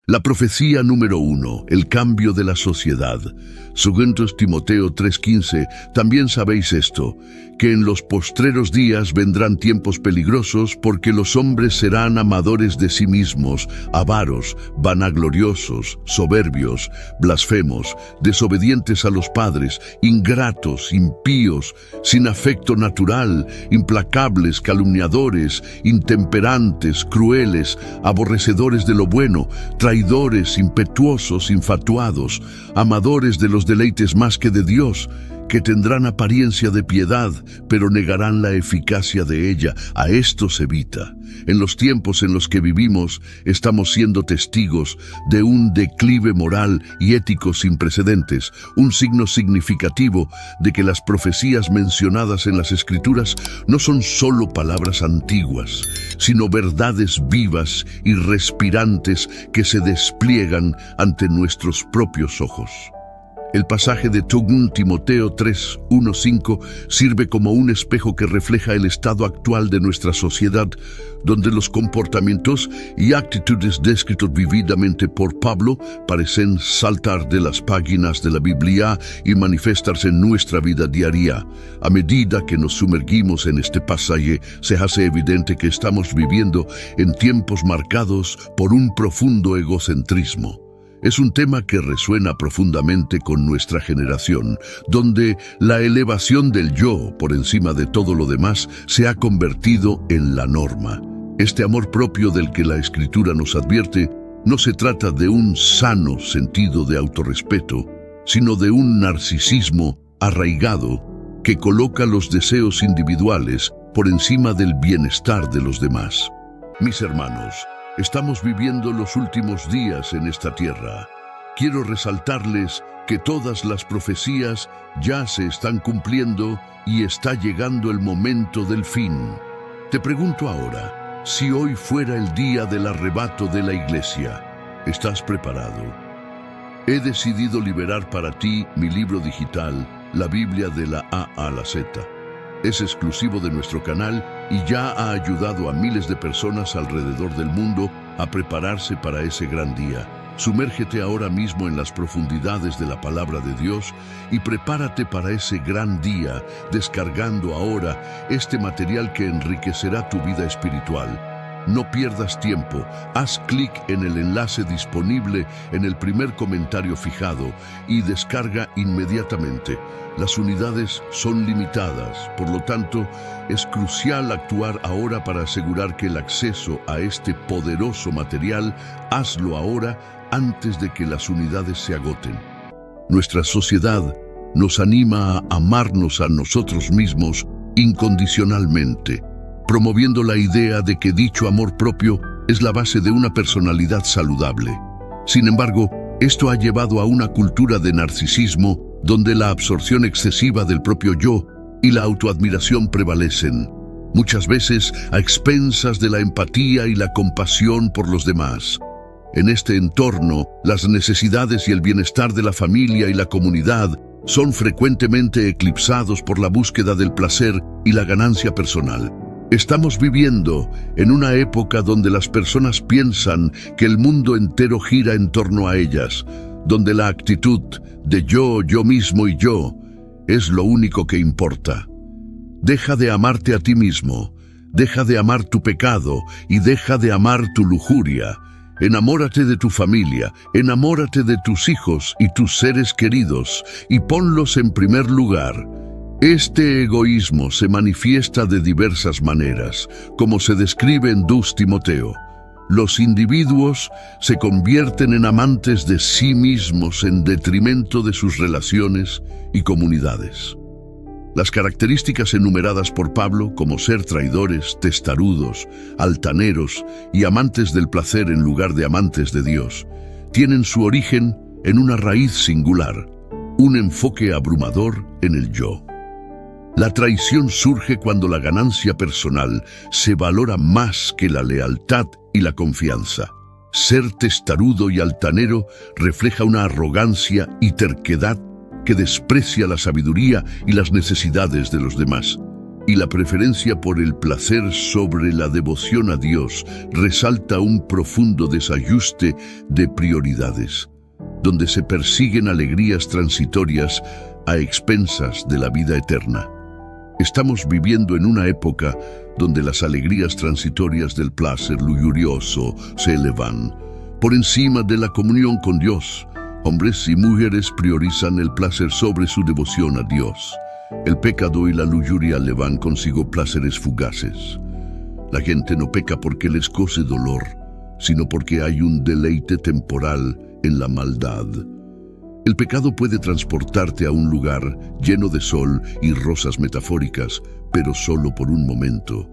La profecía número 1, el cambio de la sociedad. Según Timoteo 3:15, también sabéis esto, que en los postreros días vendrán tiempos peligrosos, porque los hombres serán amadores de sí mismos, avaros, vanagloriosos, soberbios, blasfemos, desobedientes a los padres, ingratos, impíos, sin afecto natural, implacables, calumniadores, intemperantes, crueles, aborrecedores de lo bueno, traidores, impetuosos, infatuados, amadores de los deleites más que de Dios, que tendrán apariencia de piedad, pero negarán la eficacia de ella. A estos evita. En los tiempos en los que vivimos, estamos siendo testigos de un declive moral y ético sin precedentes, un signo significativo de que las profecías mencionadas en las Escrituras no son solo palabras antiguas, sino verdades vivas y respirantes que se despliegan ante nuestros propios ojos. El pasaje de Timoteo 3:1-5 sirve como un espejo que refleja el estado actual de nuestra sociedad, donde los comportamientos y actitudes descritos vividamente por Pablo parecen saltar de las páginas de la Biblia y manifestarse en nuestra vida diaria. A medida que nos sumergimos en este pasaje, se hace evidente que estamos viviendo en tiempos marcados por un profundo egocentrismo. Es un tema que resuena profundamente con nuestra generación, donde la elevación del yo por encima de todo lo demás se ha convertido en la norma. Este amor propio del que la Escritura nos advierte no se trata de un sano sentido de autorrespeto, sino de un narcisismo arraigado que coloca los deseos individuales por encima del bienestar de los demás. Mis hermanos, estamos viviendo los últimos días en esta tierra. Quiero resaltarles que todas las profecías ya se están cumpliendo y está llegando el momento del fin. Te pregunto ahora, si hoy fuera el día del arrebato de la iglesia, ¿estás preparado? He decidido liberar para ti mi libro digital, la Biblia de la A a la Z. Es exclusivo de nuestro canal y ya ha ayudado a miles de personas alrededor del mundo a prepararse para ese gran día. Sumérgete ahora mismo en las profundidades de la palabra de Dios y prepárate para ese gran día, descargando ahora este material que enriquecerá tu vida espiritual. No pierdas tiempo, haz clic en el enlace disponible en el primer comentario fijado y descarga inmediatamente. Las unidades son limitadas, por lo tanto, es crucial actuar ahora para asegurar que el acceso a este poderoso material, hazlo ahora antes de que las unidades se agoten. Nuestra sociedad nos anima a amarnos a nosotros mismos incondicionalmente, promoviendo la idea de que dicho amor propio es la base de una personalidad saludable. Sin embargo, esto ha llevado a una cultura de narcisismo donde la absorción excesiva del propio yo y la autoadmiración prevalecen, muchas veces a expensas de la empatía y la compasión por los demás. En este entorno, las necesidades y el bienestar de la familia y la comunidad son frecuentemente eclipsados por la búsqueda del placer y la ganancia personal. Estamos viviendo en una época donde las personas piensan que el mundo entero gira en torno a ellas, donde la actitud de yo mismo y yo es lo único que importa. Deja de amarte a ti mismo, deja de amar tu pecado y deja de amar tu lujuria. Enamórate de tu familia, enamórate de tus hijos y tus seres queridos y ponlos en primer lugar. Este egoísmo se manifiesta de diversas maneras, como se describe en Timoteo. Los individuos se convierten en amantes de sí mismos en detrimento de sus relaciones y comunidades. Las características enumeradas por Pablo, como ser traidores, testarudos, altaneros y amantes del placer en lugar de amantes de Dios, tienen su origen en una raíz singular, un enfoque abrumador en el yo. La traición surge cuando la ganancia personal se valora más que la lealtad y la confianza. Ser testarudo y altanero refleja una arrogancia y terquedad que desprecia la sabiduría y las necesidades de los demás. y la preferencia por el placer sobre la devoción a Dios resalta un profundo desajuste de prioridades, donde se persiguen alegrías transitorias a expensas de la vida eterna. Estamos viviendo en una época donde las alegrías transitorias del placer lujurioso se elevan por encima de la comunión con Dios. Hombres y mujeres priorizan el placer sobre su devoción a Dios. El pecado y la lujuria le van consigo placeres fugaces. La gente no peca porque les cause dolor, sino porque hay un deleite temporal en la maldad. El pecado puede transportarte a un lugar lleno de sol y rosas metafóricas, pero solo por un momento.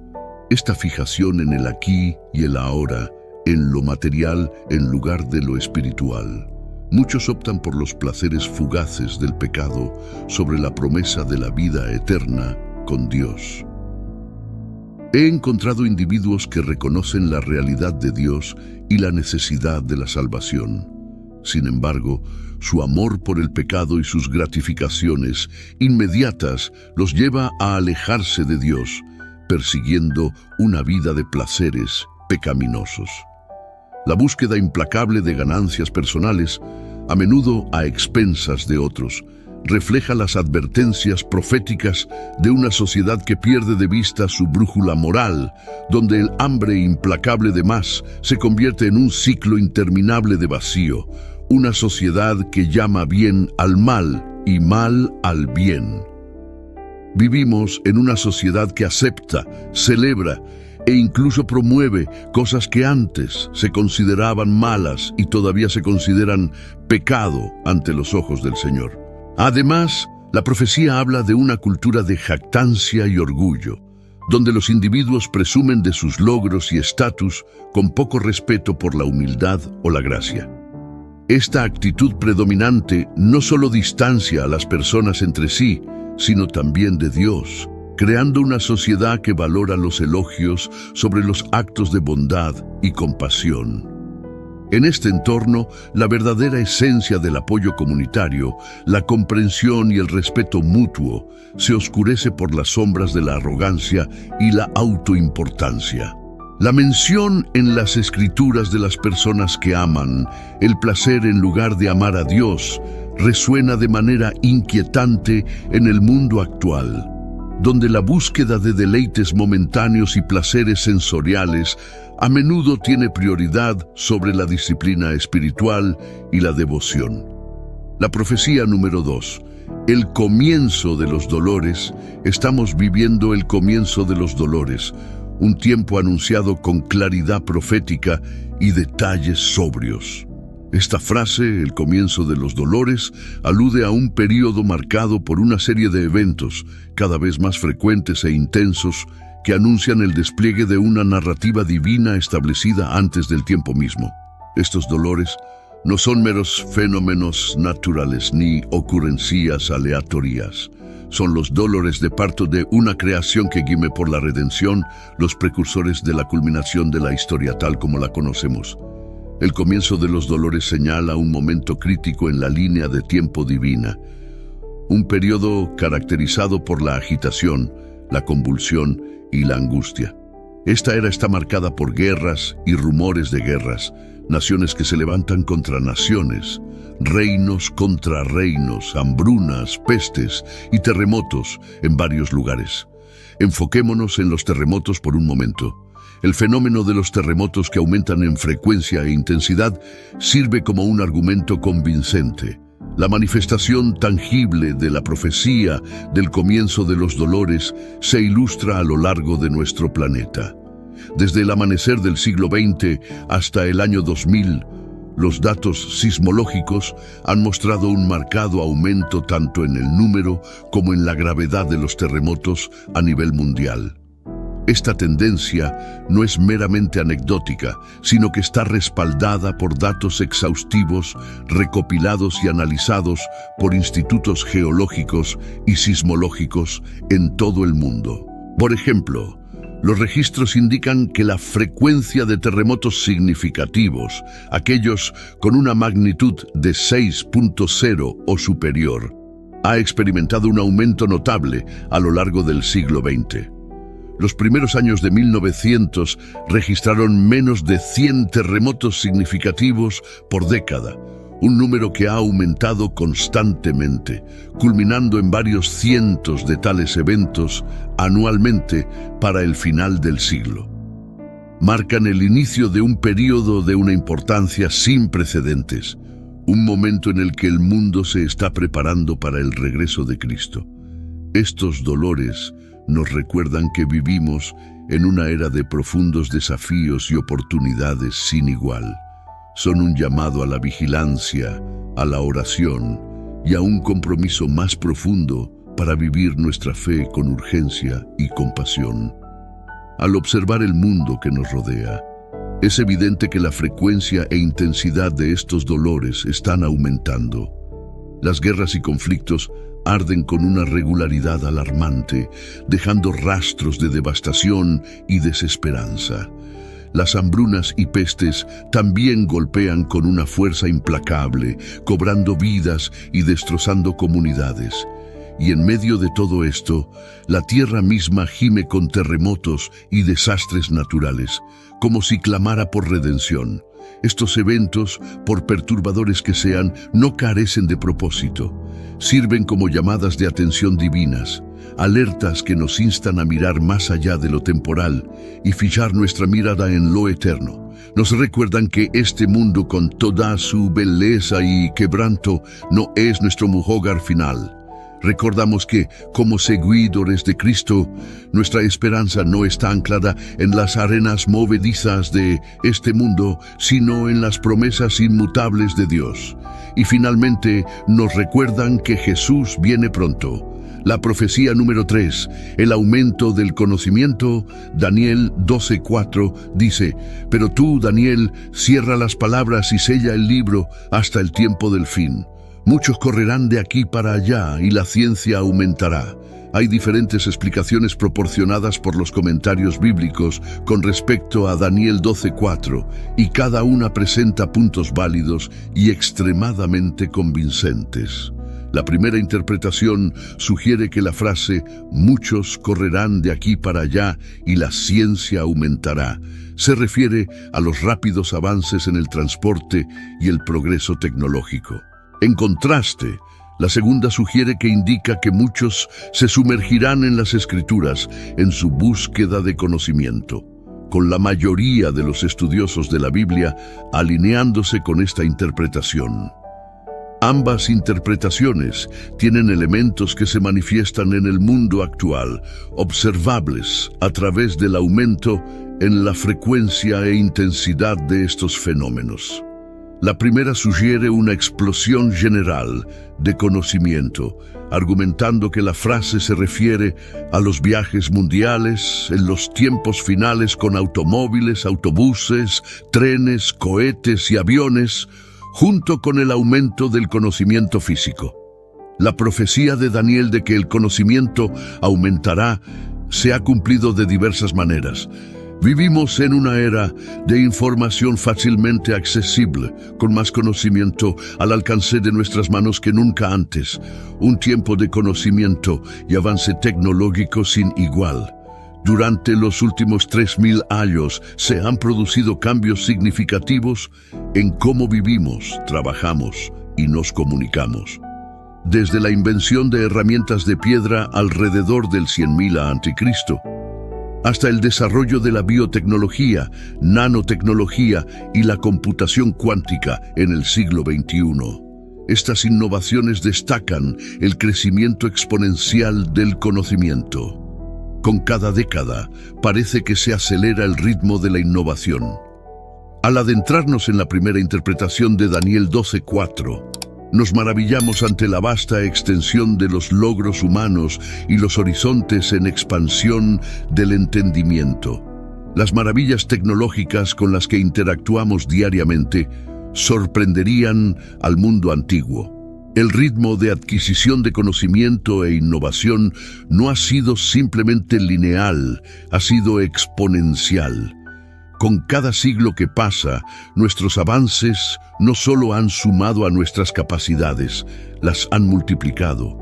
Esta fijación en el aquí y el ahora, en lo material en lugar de lo espiritual. Muchos optan por los placeres fugaces del pecado sobre la promesa de la vida eterna con Dios. He encontrado individuos que reconocen la realidad de Dios y la necesidad de la salvación. Sin embargo, su amor por el pecado y sus gratificaciones inmediatas los lleva a alejarse de Dios, persiguiendo una vida de placeres pecaminosos. La búsqueda implacable de ganancias personales, a menudo a expensas de otros, refleja las advertencias proféticas de una sociedad que pierde de vista su brújula moral, donde el hambre implacable de más se convierte en un ciclo interminable de vacío, una sociedad que llama bien al mal y mal al bien. Vivimos en una sociedad que acepta, celebra e incluso promueve cosas que antes se consideraban malas y todavía se consideran pecado ante los ojos del Señor. Además, la profecía habla de una cultura de jactancia y orgullo, donde los individuos presumen de sus logros y estatus con poco respeto por la humildad o la gracia. Esta actitud predominante no solo distancia a las personas entre sí, sino también de Dios, creando una sociedad que valora los elogios sobre los actos de bondad y compasión. En este entorno, la verdadera esencia del apoyo comunitario, la comprensión y el respeto mutuo, se oscurece por las sombras de la arrogancia y la autoimportancia. La mención en las Escrituras de las personas que aman el placer en lugar de amar a Dios resuena de manera inquietante en el mundo actual, donde la búsqueda de deleites momentáneos y placeres sensoriales a menudo tiene prioridad sobre la disciplina espiritual y la devoción. La profecía número 2. El comienzo de los dolores. Estamos viviendo el comienzo de los dolores, un tiempo anunciado con claridad profética y detalles sobrios. Esta frase, el comienzo de los dolores, alude a un período marcado por una serie de eventos cada vez más frecuentes e intensos que anuncian el despliegue de una narrativa divina establecida antes del tiempo mismo. Estos dolores no son meros fenómenos naturales ni ocurrencias aleatorias. Son los dolores de parto de una creación que gime por la redención, los precursores de la culminación de la historia tal como la conocemos. El comienzo de los dolores señala un momento crítico en la línea de tiempo divina, un periodo caracterizado por la agitación, la convulsión y la angustia. Esta era está marcada por guerras y rumores de guerras, naciones que se levantan contra naciones, reinos contra reinos, hambrunas, pestes y terremotos en varios lugares. Enfoquémonos en los terremotos por un momento. El fenómeno de los terremotos que aumentan en frecuencia e intensidad sirve como un argumento convincente. La manifestación tangible de la profecía del comienzo de los dolores se ilustra a lo largo de nuestro planeta. Desde el amanecer del siglo XX hasta el año 2000, los datos sismológicos han mostrado un marcado aumento tanto en el número como en la gravedad de los terremotos a nivel mundial. Esta tendencia no es meramente anecdótica, sino que está respaldada por datos exhaustivos, recopilados y analizados por institutos geológicos y sismológicos en todo el mundo. Por ejemplo, los registros indican que la frecuencia de terremotos significativos, aquellos con una magnitud de 6.0 o superior, ha experimentado un aumento notable a lo largo del siglo XX. Los primeros años de 1900 registraron menos de 100 terremotos significativos por década, un número que ha aumentado constantemente, culminando en varios cientos de tales eventos anualmente para el final del siglo. Marcan el inicio de un período de una importancia sin precedentes, un momento en el que el mundo se está preparando para el regreso de Cristo. Estos dolores nos recuerdan que vivimos en una era de profundos desafíos y oportunidades sin igual. Son un llamado a la vigilancia, a la oración y a un compromiso más profundo para vivir nuestra fe con urgencia y compasión. Al observar el mundo que nos rodea, es evidente que la frecuencia e intensidad de estos dolores están aumentando. Las guerras y conflictos arden con una regularidad alarmante, dejando rastros de devastación y desesperanza. Las hambrunas y pestes también golpean con una fuerza implacable, cobrando vidas y destrozando comunidades. Y en medio de todo esto, la tierra misma gime con terremotos y desastres naturales, como si clamara por redención. Estos eventos, por perturbadores que sean, no carecen de propósito. Sirven como llamadas de atención divinas, alertas que nos instan a mirar más allá de lo temporal y fijar nuestra mirada en lo eterno. Nos recuerdan que este mundo, con toda su belleza y quebranto, no es nuestro hogar final. Recordamos que, como seguidores de Cristo, nuestra esperanza no está anclada en las arenas movedizas de este mundo, sino en las promesas inmutables de Dios. Y finalmente, nos recuerdan que Jesús viene pronto. La profecía número 3, el aumento del conocimiento, Daniel 12:4, dice: «Pero tú, Daniel, cierra las palabras y sella el libro hasta el tiempo del fin». Muchos correrán de aquí para allá y la ciencia aumentará. Hay diferentes explicaciones proporcionadas por los comentarios bíblicos con respecto a Daniel 12:4, y cada una presenta puntos válidos y extremadamente convincentes. La primera interpretación sugiere que la frase «muchos correrán de aquí para allá y la ciencia aumentará» se refiere a los rápidos avances en el transporte y el progreso tecnológico. En contraste, la segunda sugiere que indica que muchos se sumergirán en las Escrituras en su búsqueda de conocimiento, con la mayoría de los estudiosos de la Biblia alineándose con esta interpretación. Ambas interpretaciones tienen elementos que se manifiestan en el mundo actual, observables a través del aumento en la frecuencia e intensidad de estos fenómenos. La primera sugiere una explosión general de conocimiento, argumentando que la frase se refiere a los viajes mundiales en los tiempos finales con automóviles, autobuses, trenes, cohetes y aviones, junto con el aumento del conocimiento físico. La profecía de Daniel de que el conocimiento aumentará se ha cumplido de diversas maneras. Vivimos en una era de información fácilmente accesible, con más conocimiento al alcance de nuestras manos que nunca antes. Un tiempo de conocimiento y avance tecnológico sin igual. Durante los últimos 3000 años se han producido cambios significativos en cómo vivimos, trabajamos y nos comunicamos. Desde la invención de herramientas de piedra alrededor del 100.000 a.C., hasta el desarrollo de la biotecnología, nanotecnología y la computación cuántica en el siglo XXI. Estas innovaciones destacan el crecimiento exponencial del conocimiento. Con cada década, parece que se acelera el ritmo de la innovación. Al adentrarnos en la primera interpretación de Daniel 12:4, nos maravillamos ante la vasta extensión de los logros humanos y los horizontes en expansión del entendimiento. Las maravillas tecnológicas con las que interactuamos diariamente sorprenderían al mundo antiguo. El ritmo de adquisición de conocimiento e innovación no ha sido simplemente lineal, ha sido exponencial. Con cada siglo que pasa, nuestros avances no solo han sumado a nuestras capacidades, las han multiplicado.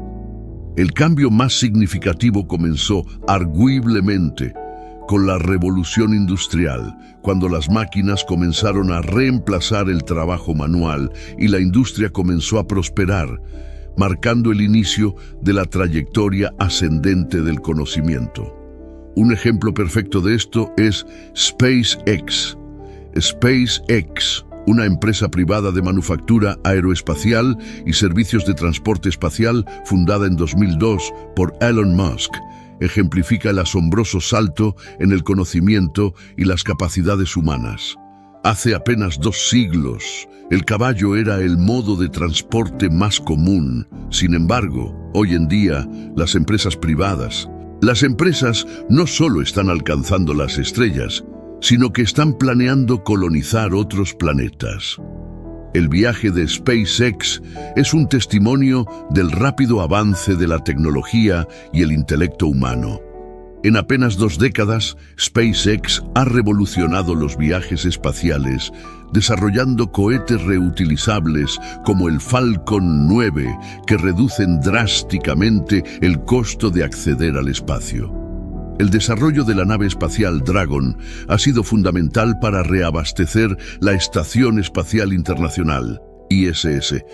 El cambio más significativo comenzó arguiblemente con la revolución industrial, cuando las máquinas comenzaron a reemplazar el trabajo manual y la industria comenzó a prosperar, marcando el inicio de la trayectoria ascendente del conocimiento. Un ejemplo perfecto de esto es SpaceX. SpaceX, una empresa privada de manufactura aeroespacial y servicios de transporte espacial fundada en 2002 por Elon Musk, ejemplifica el asombroso salto en el conocimiento y las capacidades humanas. Hace apenas 2 siglos, el caballo era el modo de transporte más común. Sin embargo, hoy en día, las empresas no solo están alcanzando las estrellas, sino que están planeando colonizar otros planetas. El viaje de SpaceX es un testimonio del rápido avance de la tecnología y el intelecto humano. En apenas 2 décadas, SpaceX ha revolucionado los viajes espaciales, desarrollando cohetes reutilizables como el Falcon 9, que reducen drásticamente el costo de acceder al espacio. El desarrollo de la nave espacial Dragon ha sido fundamental para reabastecer la Estación Espacial Internacional, ISS,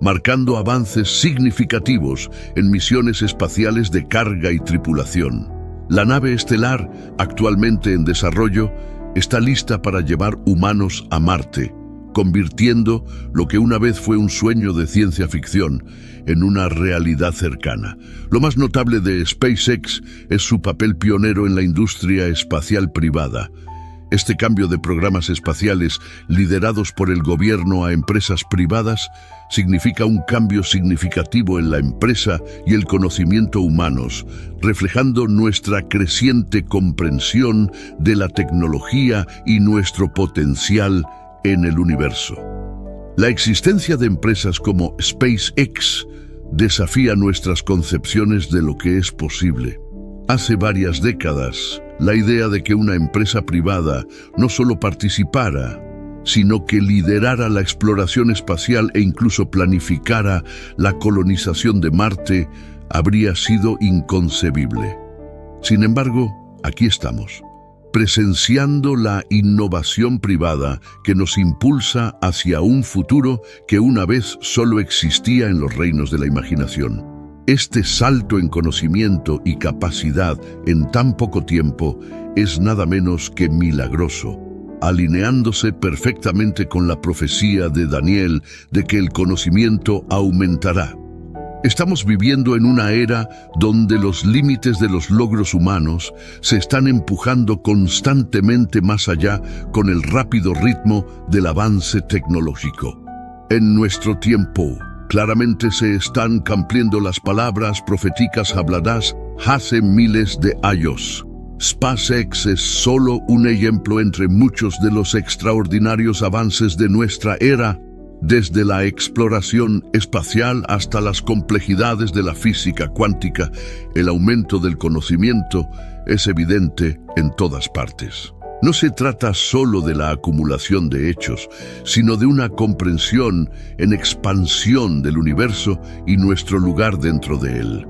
marcando avances significativos en misiones espaciales de carga y tripulación. La nave estelar, actualmente en desarrollo, está lista para llevar humanos a Marte, convirtiendo lo que una vez fue un sueño de ciencia ficción en una realidad cercana. Lo más notable de SpaceX es su papel pionero en la industria espacial privada. Este cambio de programas espaciales liderados por el gobierno a empresas privadas significa un cambio significativo en la empresa y el conocimiento humanos, reflejando nuestra creciente comprensión de la tecnología y nuestro potencial en el universo. La existencia de empresas como SpaceX desafía nuestras concepciones de lo que es posible. Hace varias décadas, la idea de que una empresa privada no solo participara, sino que liderara la exploración espacial e incluso planificara la colonización de Marte habría sido inconcebible. Sin embargo, aquí estamos, presenciando la innovación privada que nos impulsa hacia un futuro que una vez solo existía en los reinos de la imaginación. Este salto en conocimiento y capacidad en tan poco tiempo es nada menos que milagroso, alineándose perfectamente con la profecía de Daniel de que el conocimiento aumentará. Estamos viviendo en una era donde los límites de los logros humanos se están empujando constantemente más allá con el rápido ritmo del avance tecnológico. En nuestro tiempo, claramente se están cumpliendo las palabras proféticas habladas hace miles de años. SpaceX es solo un ejemplo entre muchos de los extraordinarios avances de nuestra era, desde la exploración espacial hasta las complejidades de la física cuántica. El aumento del conocimiento es evidente en todas partes. No se trata solo de la acumulación de hechos, sino de una comprensión en expansión del universo y nuestro lugar dentro de él.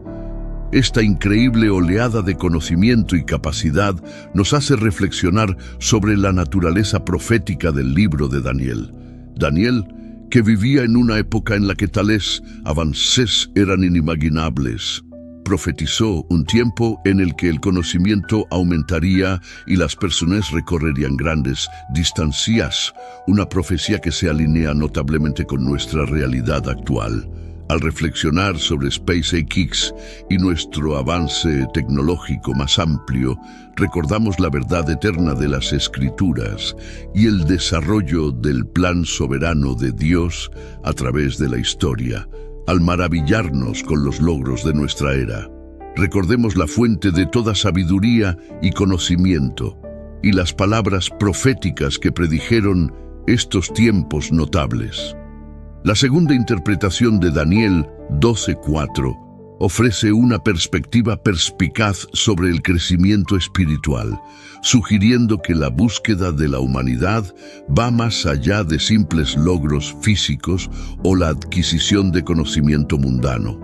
Esta increíble oleada de conocimiento y capacidad nos hace reflexionar sobre la naturaleza profética del libro de Daniel. Daniel, que vivía en una época en la que tales avances eran inimaginables, profetizó un tiempo en el que el conocimiento aumentaría y las personas recorrerían grandes distancias, una profecía que se alinea notablemente con nuestra realidad actual. Al reflexionar sobre SpaceX y nuestro avance tecnológico más amplio, recordamos la verdad eterna de las Escrituras y el desarrollo del plan soberano de Dios a través de la historia. Al maravillarnos con los logros de nuestra era, recordemos la fuente de toda sabiduría y conocimiento y las palabras proféticas que predijeron estos tiempos notables. La segunda interpretación de Daniel 12:4 ofrece una perspectiva perspicaz sobre el crecimiento espiritual, sugiriendo que la búsqueda de la humanidad va más allá de simples logros físicos o la adquisición de conocimiento mundano.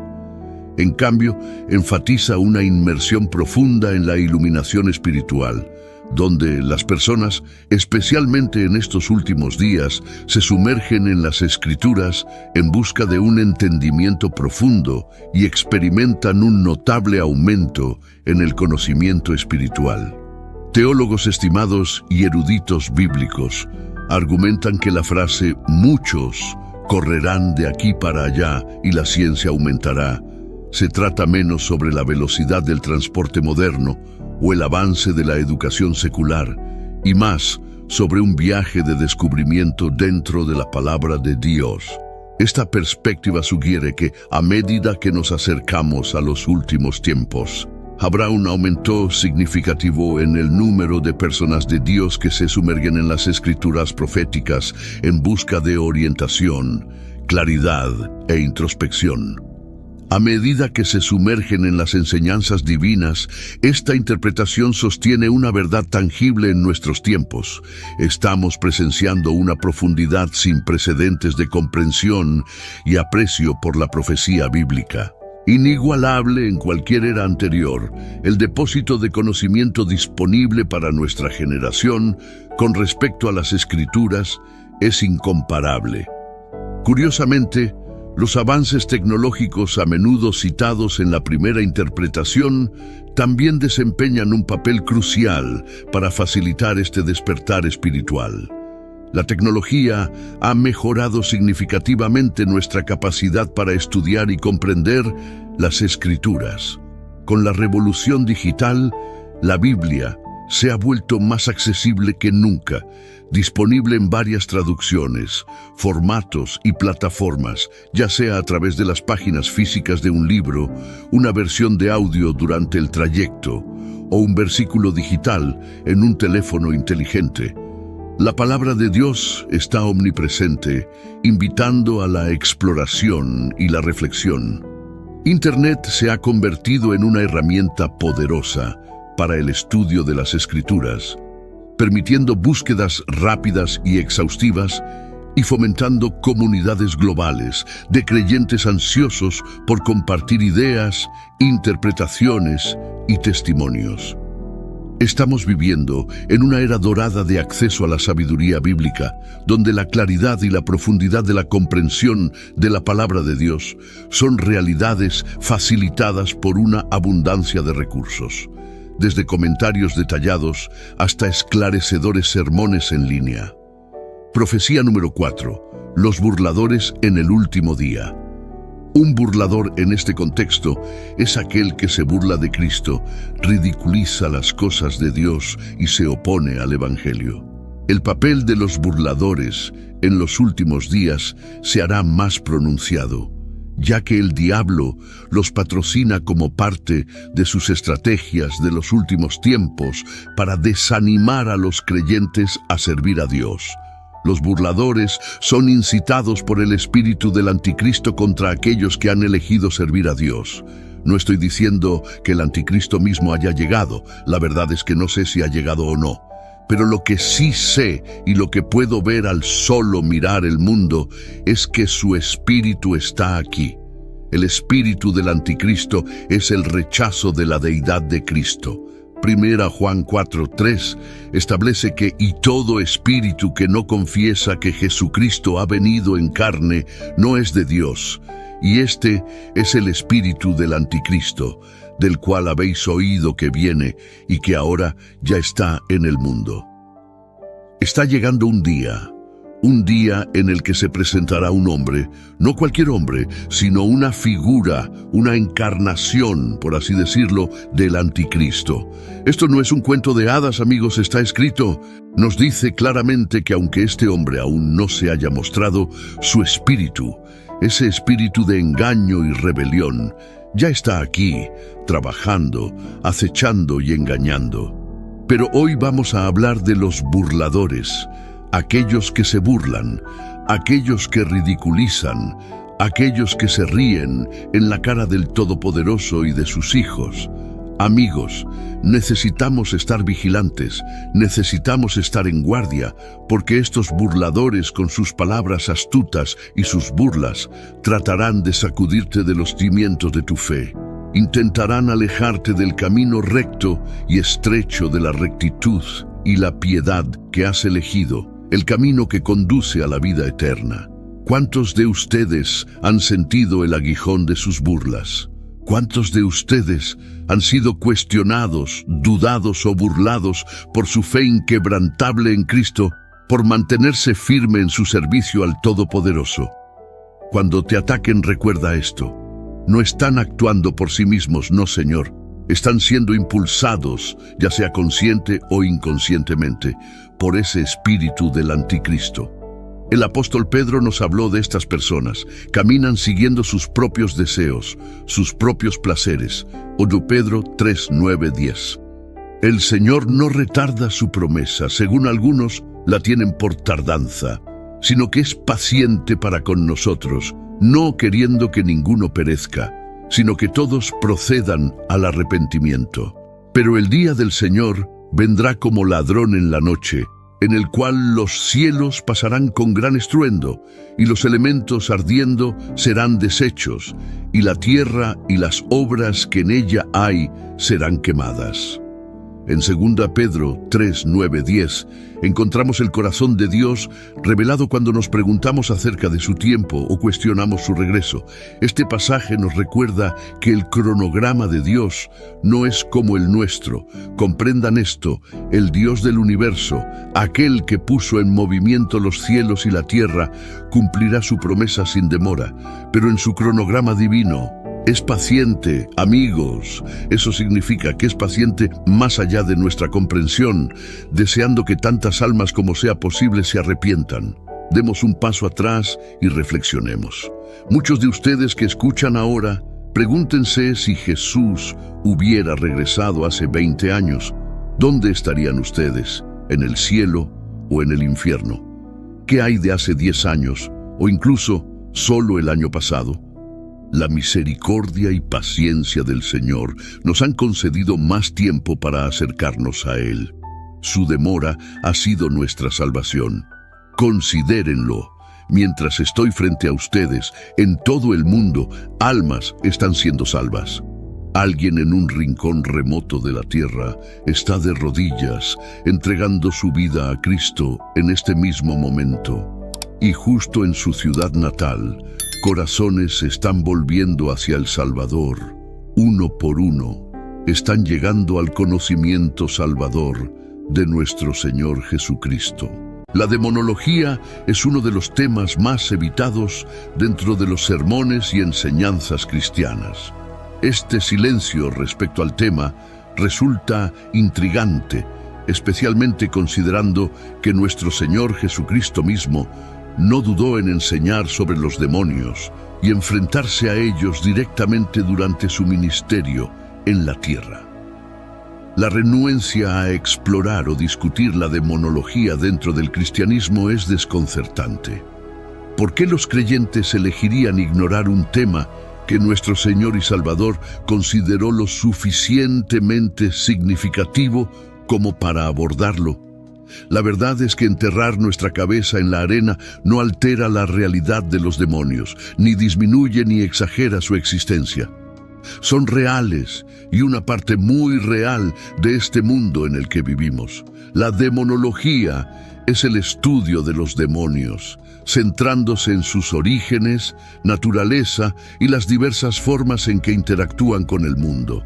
En cambio, enfatiza una inmersión profunda en la iluminación espiritual, donde las personas, especialmente en estos últimos días, se sumergen en las Escrituras en busca de un entendimiento profundo y experimentan un notable aumento en el conocimiento espiritual. Teólogos estimados y eruditos bíblicos argumentan que la frase «muchos correrán de aquí para allá y la ciencia aumentará» se trata menos sobre la velocidad del transporte moderno o el avance de la educación secular, y más sobre un viaje de descubrimiento dentro de la palabra de Dios. Esta perspectiva sugiere que, a medida que nos acercamos a los últimos tiempos, habrá un aumento significativo en el número de personas de Dios que se sumerguen en las escrituras proféticas en busca de orientación, claridad e introspección. A medida que se sumergen en las enseñanzas divinas, esta interpretación sostiene una verdad tangible en nuestros tiempos. Estamos presenciando una profundidad sin precedentes de comprensión y aprecio por la profecía bíblica. Inigualable en cualquier era anterior, el depósito de conocimiento disponible para nuestra generación con respecto a las Escrituras es incomparable. Curiosamente, los avances tecnológicos a menudo citados en la primera interpretación también desempeñan un papel crucial para facilitar este despertar espiritual. La tecnología ha mejorado significativamente nuestra capacidad para estudiar y comprender las Escrituras. Con la revolución digital, la Biblia se ha vuelto más accesible que nunca, disponible en varias traducciones, formatos y plataformas, ya sea a través de las páginas físicas de un libro, una versión de audio durante el trayecto o un versículo digital en un teléfono inteligente. La palabra de Dios está omnipresente, invitando a la exploración y la reflexión. Internet se ha convertido en una herramienta poderosa para el estudio de las Escrituras, permitiendo búsquedas rápidas y exhaustivas y fomentando comunidades globales de creyentes ansiosos por compartir ideas, interpretaciones y testimonios. Estamos viviendo en una era dorada de acceso a la sabiduría bíblica, donde la claridad y la profundidad de la comprensión de la palabra de Dios son realidades facilitadas por una abundancia de recursos, desde comentarios detallados hasta esclarecedores sermones en línea. Profecía número 4. Los burladores en el último día. Un burlador en este contexto es aquel que se burla de Cristo, ridiculiza las cosas de Dios y se opone al Evangelio. El papel de los burladores en los últimos días se hará más pronunciado, ya que el diablo los patrocina como parte de sus estrategias de los últimos tiempos para desanimar a los creyentes a servir a Dios. Los burladores son incitados por el espíritu del anticristo contra aquellos que han elegido servir a Dios. No estoy diciendo que el anticristo mismo haya llegado, la verdad es que no sé si ha llegado o no. Pero lo que sí sé y lo que puedo ver al solo mirar el mundo es que su espíritu está aquí. El espíritu del anticristo es el rechazo de la deidad de Cristo. Primera Juan 4:3 establece que «y todo espíritu que no confiesa que Jesucristo ha venido en carne no es de Dios, y este es el espíritu del anticristo, del cual habéis oído que viene y que ahora ya está en el mundo». Está llegando un día en el que se presentará un hombre, no cualquier hombre, sino una figura, una encarnación, por así decirlo, del anticristo. Esto no es un cuento de hadas, amigos, está escrito. Nos dice claramente que aunque este hombre aún no se haya mostrado, su espíritu, ese espíritu de engaño y rebelión, ya está aquí, trabajando, acechando y engañando. Pero hoy vamos a hablar de los burladores, aquellos que se burlan, aquellos que ridiculizan, aquellos que se ríen en la cara del Todopoderoso y de sus hijos, Amigos, necesitamos estar vigilantes, necesitamos estar en guardia, porque estos burladores con sus palabras astutas y sus burlas tratarán de sacudirte de los cimientos de tu fe. Intentarán alejarte del camino recto y estrecho de la rectitud y la piedad que has elegido, el camino que conduce a la vida eterna. ¿Cuántos de ustedes han sentido el aguijón de sus burlas? ¿Cuántos de ustedes han sido cuestionados, dudados o burlados por su fe inquebrantable en Cristo, por mantenerse firme en su servicio al Todopoderoso? Cuando te ataquen, recuerda esto. No están actuando por sí mismos, no, Señor. Están siendo impulsados, ya sea consciente o inconscientemente, por ese espíritu del anticristo. El apóstol Pedro nos habló de estas personas. Caminan siguiendo sus propios deseos, sus propios placeres. 1 Pedro 3, 9, 10. El Señor no retarda su promesa, según algunos la tienen por tardanza, sino que es paciente para con nosotros, no queriendo que ninguno perezca, sino que todos procedan al arrepentimiento. Pero el día del Señor vendrá como ladrón en la noche, en el cual los cielos pasarán con gran estruendo, y los elementos ardiendo serán deshechos, y la tierra y las obras que en ella hay serán quemadas. En 2 Pedro 3, 9, 10 encontramos el corazón de Dios revelado cuando nos preguntamos acerca de su tiempo o cuestionamos su regreso. Este pasaje nos recuerda que el cronograma de Dios no es como el nuestro. Comprendan esto: el Dios del universo, aquel que puso en movimiento los cielos y la tierra, cumplirá su promesa sin demora, pero en su cronograma divino es paciente, amigos. Eso significa que es paciente más allá de nuestra comprensión, deseando que tantas almas como sea posible se arrepientan. Demos un paso atrás y reflexionemos. Muchos de ustedes que escuchan ahora, pregúntense si Jesús hubiera regresado hace 20 años. ¿Dónde estarían ustedes? ¿En el cielo o en el infierno? ¿Qué hay de hace 10 años o incluso solo el año pasado? La misericordia y paciencia del Señor nos han concedido más tiempo para acercarnos a Él. Su demora ha sido nuestra salvación. Considérenlo. Mientras estoy frente a ustedes, en todo el mundo, almas están siendo salvas. Alguien en un rincón remoto de la tierra está de rodillas, entregando su vida a Cristo en este mismo momento. Y justo en su ciudad natal, corazones se están volviendo hacia el Salvador. Uno por uno, están llegando al conocimiento salvador de nuestro Señor Jesucristo. La demonología es uno de los temas más evitados dentro de los sermones y enseñanzas cristianas. Este silencio respecto al tema resulta intrigante, especialmente considerando que nuestro Señor Jesucristo mismo no dudó en enseñar sobre los demonios y enfrentarse a ellos directamente durante su ministerio en la tierra. La renuencia a explorar o discutir la demonología dentro del cristianismo es desconcertante. ¿Por qué los creyentes elegirían ignorar un tema que nuestro Señor y Salvador consideró lo suficientemente significativo como para abordarlo? La verdad es que enterrar nuestra cabeza en la arena no altera la realidad de los demonios, ni disminuye ni exagera su existencia. Son reales y una parte muy real de este mundo en el que vivimos. La demonología es el estudio de los demonios, centrándose en sus orígenes, naturaleza y las diversas formas en que interactúan con el mundo.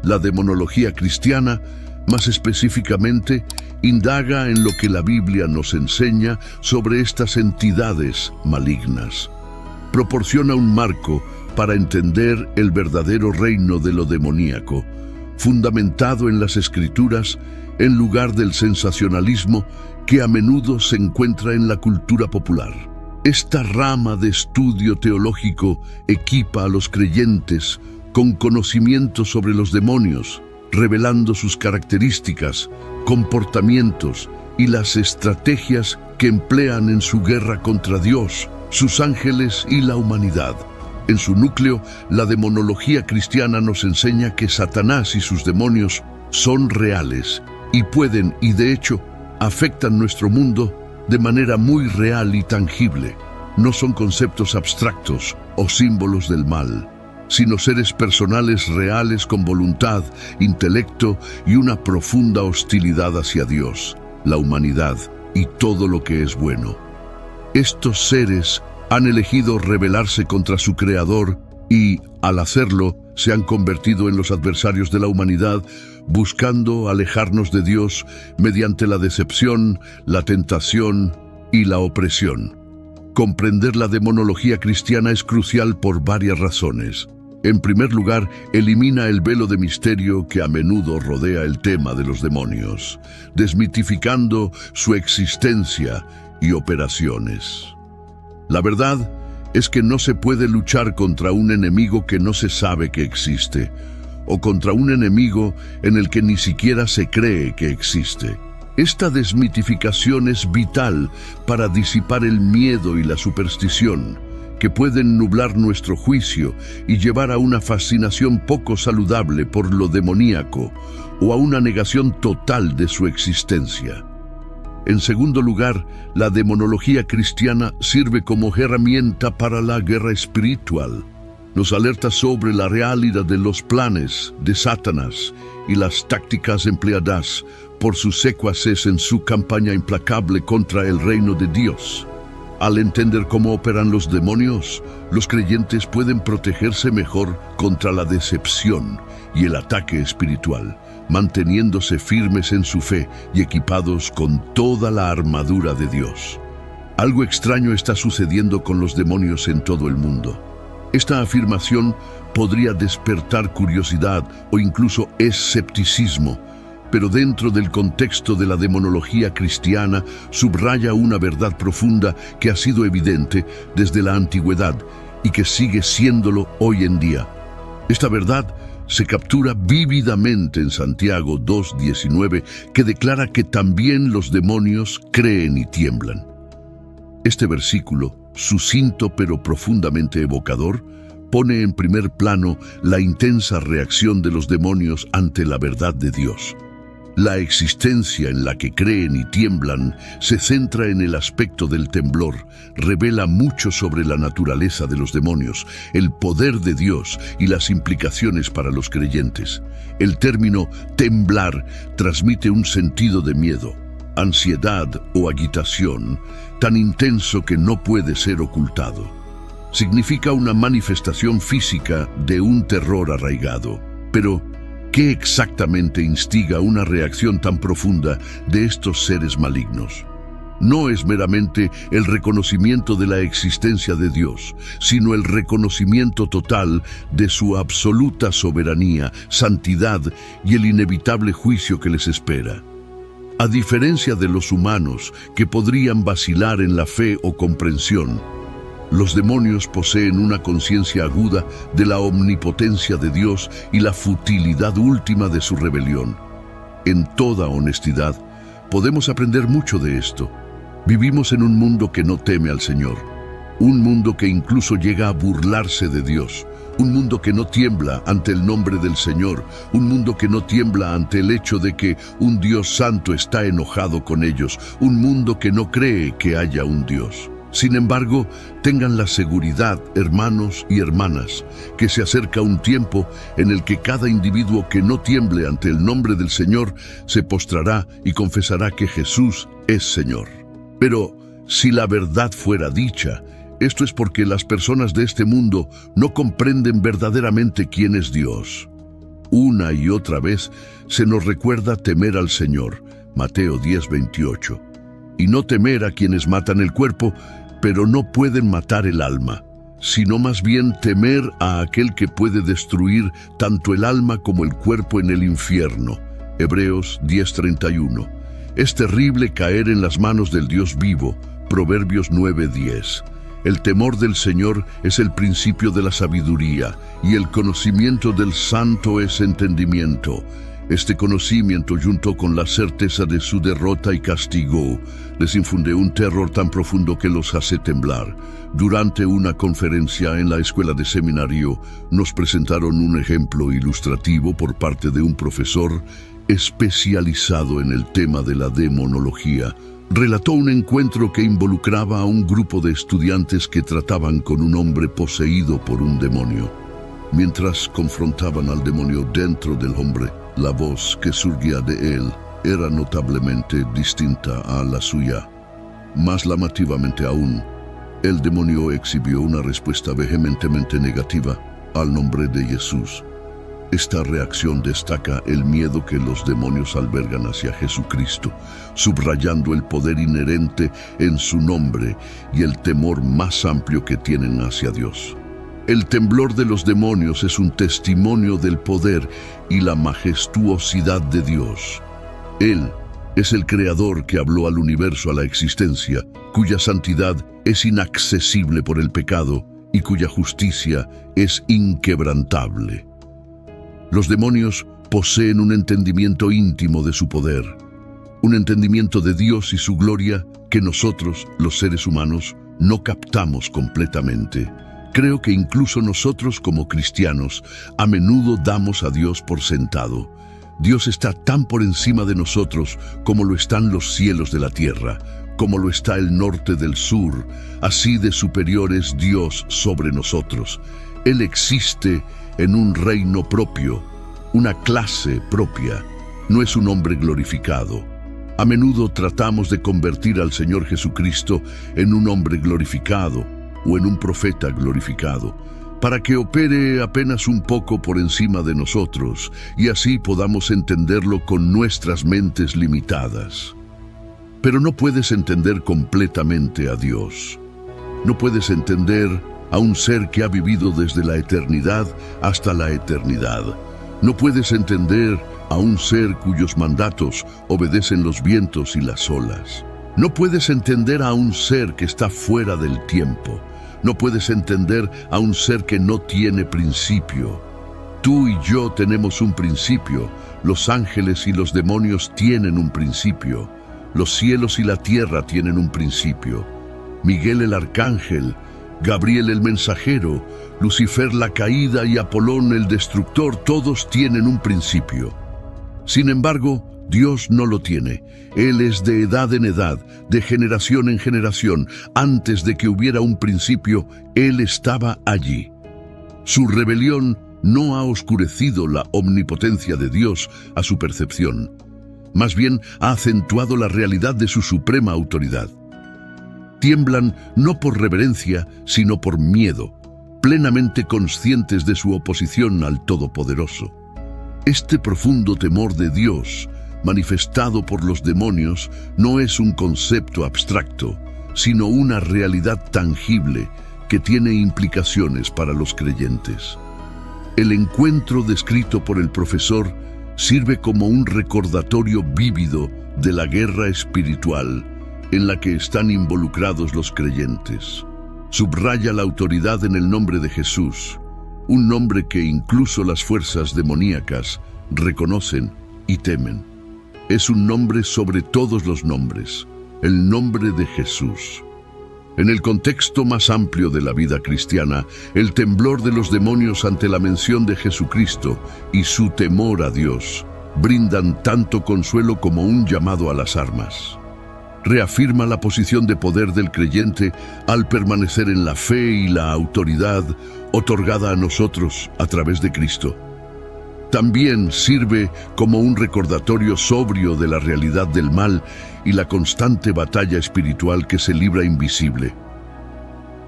La demonología cristiana, más específicamente, indaga en lo que la Biblia nos enseña sobre estas entidades malignas. Proporciona un marco para entender el verdadero reino de lo demoníaco, fundamentado en las Escrituras, en lugar del sensacionalismo que a menudo se encuentra en la cultura popular. Esta rama de estudio teológico equipa a los creyentes con conocimiento sobre los demonios, revelando sus características, comportamientos y las estrategias que emplean en su guerra contra Dios, sus ángeles y la humanidad. En su núcleo, la demonología cristiana nos enseña que Satanás y sus demonios son reales y pueden, y de hecho, afectan nuestro mundo de manera muy real y tangible. No son conceptos abstractos o símbolos del mal, sino seres personales reales con voluntad, intelecto y una profunda hostilidad hacia Dios, la humanidad y todo lo que es bueno. Estos seres han elegido rebelarse contra su Creador y, al hacerlo, se han convertido en los adversarios de la humanidad, buscando alejarnos de Dios mediante la decepción, la tentación y la opresión. Comprender la demonología cristiana es crucial por varias razones. En primer lugar, elimina el velo de misterio que a menudo rodea el tema de los demonios, desmitificando su existencia y operaciones. La verdad es que no se puede luchar contra un enemigo que no se sabe que existe, o contra un enemigo en el que ni siquiera se cree que existe. Esta desmitificación es vital para disipar el miedo y la superstición, que pueden nublar nuestro juicio y llevar a una fascinación poco saludable por lo demoníaco o a una negación total de su existencia. En segundo lugar, la demonología cristiana sirve como herramienta para la guerra espiritual. Nos alerta sobre la realidad de los planes de Satanás y las tácticas empleadas por sus secuaces en su campaña implacable contra el reino de Dios. Al entender cómo operan los demonios, los creyentes pueden protegerse mejor contra la decepción y el ataque espiritual, manteniéndose firmes en su fe y equipados con toda la armadura de Dios. Algo extraño está sucediendo con los demonios en todo el mundo. Esta afirmación podría despertar curiosidad o incluso escepticismo, pero dentro del contexto de la demonología cristiana subraya una verdad profunda que ha sido evidente desde la antigüedad y que sigue siéndolo hoy en día. Esta verdad se captura vívidamente en Santiago 2:19, que declara que también los demonios creen y tiemblan. Este versículo, sucinto pero profundamente evocador, pone en primer plano la intensa reacción de los demonios ante la verdad de Dios. La existencia en la que creen y tiemblan se centra en el aspecto del temblor, revela mucho sobre la naturaleza de los demonios, el poder de Dios y las implicaciones para los creyentes. El término temblar transmite un sentido de miedo, ansiedad o agitación tan intenso que no puede ser ocultado. Significa una manifestación física de un terror arraigado. Pero, ¿qué exactamente instiga una reacción tan profunda de estos seres malignos? No es meramente el reconocimiento de la existencia de Dios, sino el reconocimiento total de su absoluta soberanía, santidad y el inevitable juicio que les espera. A diferencia de los humanos, que podrían vacilar en la fe o comprensión, los demonios poseen una conciencia aguda de la omnipotencia de Dios y la futilidad última de su rebelión. En toda honestidad, podemos aprender mucho de esto. Vivimos en un mundo que no teme al Señor, un mundo que incluso llega a burlarse de Dios, un mundo que no tiembla ante el nombre del Señor, un mundo que no tiembla ante el hecho de que un Dios santo está enojado con ellos, un mundo que no cree que haya un Dios. Sin embargo, tengan la seguridad, hermanos y hermanas, que se acerca un tiempo en el que cada individuo que no tiemble ante el nombre del Señor se postrará y confesará que Jesús es Señor. Pero, si la verdad fuera dicha, esto es porque las personas de este mundo no comprenden verdaderamente quién es Dios. Una y otra vez se nos recuerda temer al Señor, Mateo 10:28, y no temer a quienes matan el cuerpo, pero no pueden matar el alma, sino más bien temer a aquel que puede destruir tanto el alma como el cuerpo en el infierno, Hebreos 10:31. Es terrible caer en las manos del Dios vivo, Proverbios 9:10. El temor del Señor es el principio de la sabiduría, y el conocimiento del Santo es entendimiento. Este conocimiento, junto con la certeza de su derrota y castigo, les infunde un terror tan profundo que los hace temblar. Durante una conferencia en la escuela de seminario, nos presentaron un ejemplo ilustrativo por parte de un profesor especializado en el tema de la demonología. Relató un encuentro que involucraba a un grupo de estudiantes que trataban con un hombre poseído por un demonio. Mientras confrontaban al demonio dentro del hombre, la voz que surgía de él era notablemente distinta a la suya. Más llamativamente aún, el demonio exhibió una respuesta vehementemente negativa al nombre de Jesús. Esta reacción destaca el miedo que los demonios albergan hacia Jesucristo, subrayando el poder inherente en su nombre y el temor más amplio que tienen hacia Dios. El temblor de los demonios es un testimonio del poder y la majestuosidad de Dios. Él es el Creador que habló al universo a la existencia, cuya santidad es inaccesible por el pecado y cuya justicia es inquebrantable. Los demonios poseen un entendimiento íntimo de su poder, un entendimiento de Dios y su gloria que nosotros, los seres humanos, no captamos completamente. Creo que incluso nosotros como cristianos a menudo damos a Dios por sentado. Dios está tan por encima de nosotros como lo están los cielos de la tierra, como lo está el norte del sur, así de superior es Dios sobre nosotros. Él existe en un reino propio, una clase propia, no es un hombre glorificado. A menudo tratamos de convertir al Señor Jesucristo en un hombre glorificado o en un profeta glorificado, para que opere apenas un poco por encima de nosotros y así podamos entenderlo con nuestras mentes limitadas. Pero no puedes entender completamente a Dios. No puedes entender a un ser que ha vivido desde la eternidad hasta la eternidad. No puedes entender a un ser cuyos mandatos obedecen los vientos y las olas. No puedes entender a un ser que está fuera del tiempo. No puedes entender a un ser que no tiene principio. Tú y yo tenemos un principio. Los ángeles y los demonios tienen un principio. Los cielos y la tierra tienen un principio. Miguel el arcángel, Gabriel el mensajero, Lucifer la caída y Apolón el destructor, todos tienen un principio. Sin embargo, Dios no lo tiene. Él es de edad en edad, de generación en generación. Antes de que hubiera un principio, Él estaba allí. Su rebelión no ha oscurecido la omnipotencia de Dios a su percepción. Más bien, ha acentuado la realidad de su suprema autoridad. Tiemblan no por reverencia, sino por miedo, plenamente conscientes de su oposición al Todopoderoso. Este profundo temor de Dios, manifestado por los demonios, no es un concepto abstracto, sino una realidad tangible que tiene implicaciones para los creyentes. El encuentro descrito por el profesor sirve como un recordatorio vívido de la guerra espiritual en la que están involucrados los creyentes. Subraya la autoridad en el nombre de Jesús, un nombre que incluso las fuerzas demoníacas reconocen y temen. Es un nombre sobre todos los nombres, el nombre de Jesús. En el contexto más amplio de la vida cristiana, el temblor de los demonios ante la mención de Jesucristo y su temor a Dios brindan tanto consuelo como un llamado a las armas. Reafirma la posición de poder del creyente al permanecer en la fe y la autoridad otorgada a nosotros a través de Cristo. También sirve como un recordatorio sobrio de la realidad del mal y la constante batalla espiritual que se libra invisible.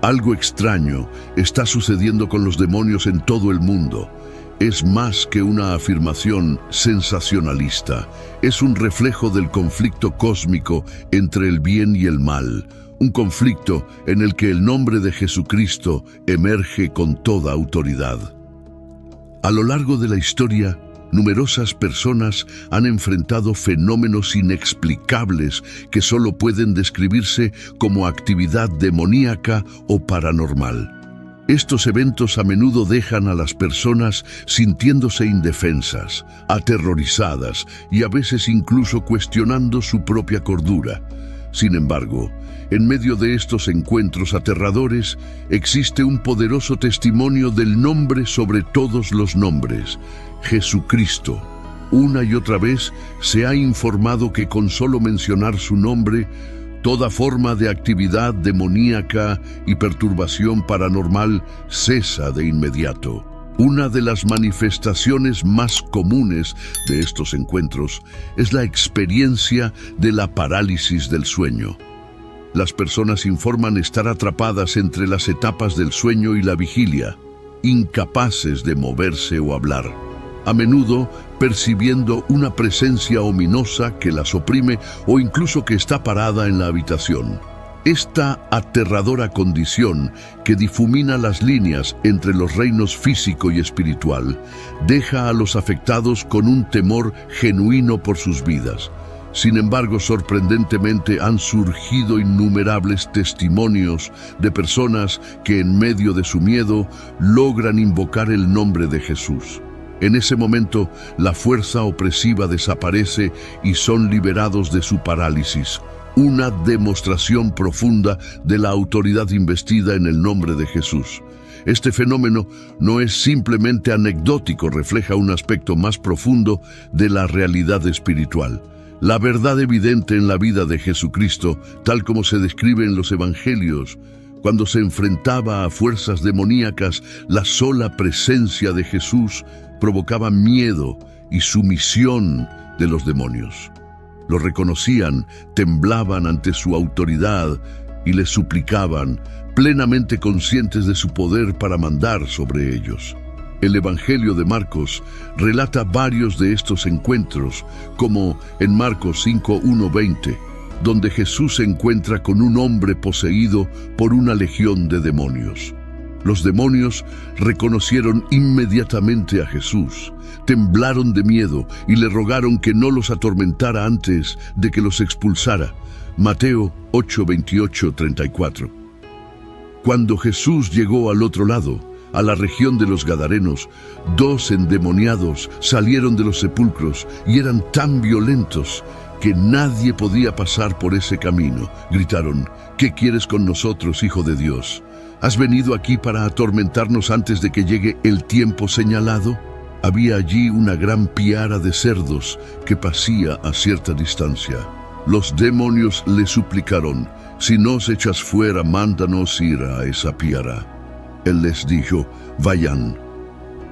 Algo extraño está sucediendo con los demonios en todo el mundo. Es más que una afirmación sensacionalista, es un reflejo del conflicto cósmico entre el bien y el mal, un conflicto en el que el nombre de Jesucristo emerge con toda autoridad. A lo largo de la historia, numerosas personas han enfrentado fenómenos inexplicables que solo pueden describirse como actividad demoníaca o paranormal. Estos eventos a menudo dejan a las personas sintiéndose indefensas, aterrorizadas y a veces incluso cuestionando su propia cordura. Sin embargo, en medio de estos encuentros aterradores, existe un poderoso testimonio del nombre sobre todos los nombres, Jesucristo. Una y otra vez se ha informado que con solo mencionar su nombre, toda forma de actividad demoníaca y perturbación paranormal cesa de inmediato. Una de las manifestaciones más comunes de estos encuentros es la experiencia de la parálisis del sueño. Las personas informan estar atrapadas entre las etapas del sueño y la vigilia, incapaces de moverse o hablar, a menudo percibiendo una presencia ominosa que las oprime o incluso que está parada en la habitación. Esta aterradora condición, que difumina las líneas entre los reinos físico y espiritual, deja a los afectados con un temor genuino por sus vidas. Sin embargo, sorprendentemente han surgido innumerables testimonios de personas que en medio de su miedo logran invocar el nombre de Jesús. En ese momento, la fuerza opresiva desaparece y son liberados de su parálisis. Una demostración profunda de la autoridad investida en el nombre de Jesús. Este fenómeno no es simplemente anecdótico, refleja un aspecto más profundo de la realidad espiritual. La verdad evidente en la vida de Jesucristo, tal como se describe en los Evangelios, cuando se enfrentaba a fuerzas demoníacas, la sola presencia de Jesús provocaba miedo y sumisión de los demonios. Lo reconocían, temblaban ante su autoridad y le suplicaban, plenamente conscientes de su poder para mandar sobre ellos. El Evangelio de Marcos relata varios de estos encuentros, como en Marcos 5:1-20, donde Jesús se encuentra con un hombre poseído por una legión de demonios. Los demonios reconocieron inmediatamente a Jesús, temblaron de miedo y le rogaron que no los atormentara antes de que los expulsara. Mateo 8:28-34. Cuando Jesús llegó al otro lado, a la región de los Gadarenos, 2 endemoniados salieron de los sepulcros y eran tan violentos que nadie podía pasar por ese camino. Gritaron: ¿Qué quieres con nosotros, Hijo de Dios? ¿Has venido aquí para atormentarnos antes de que llegue el tiempo señalado? Había allí una gran piara de cerdos que pasía a cierta distancia. Los demonios le suplicaron: si nos echas fuera, mándanos ir a esa piara. Él les dijo: vayan.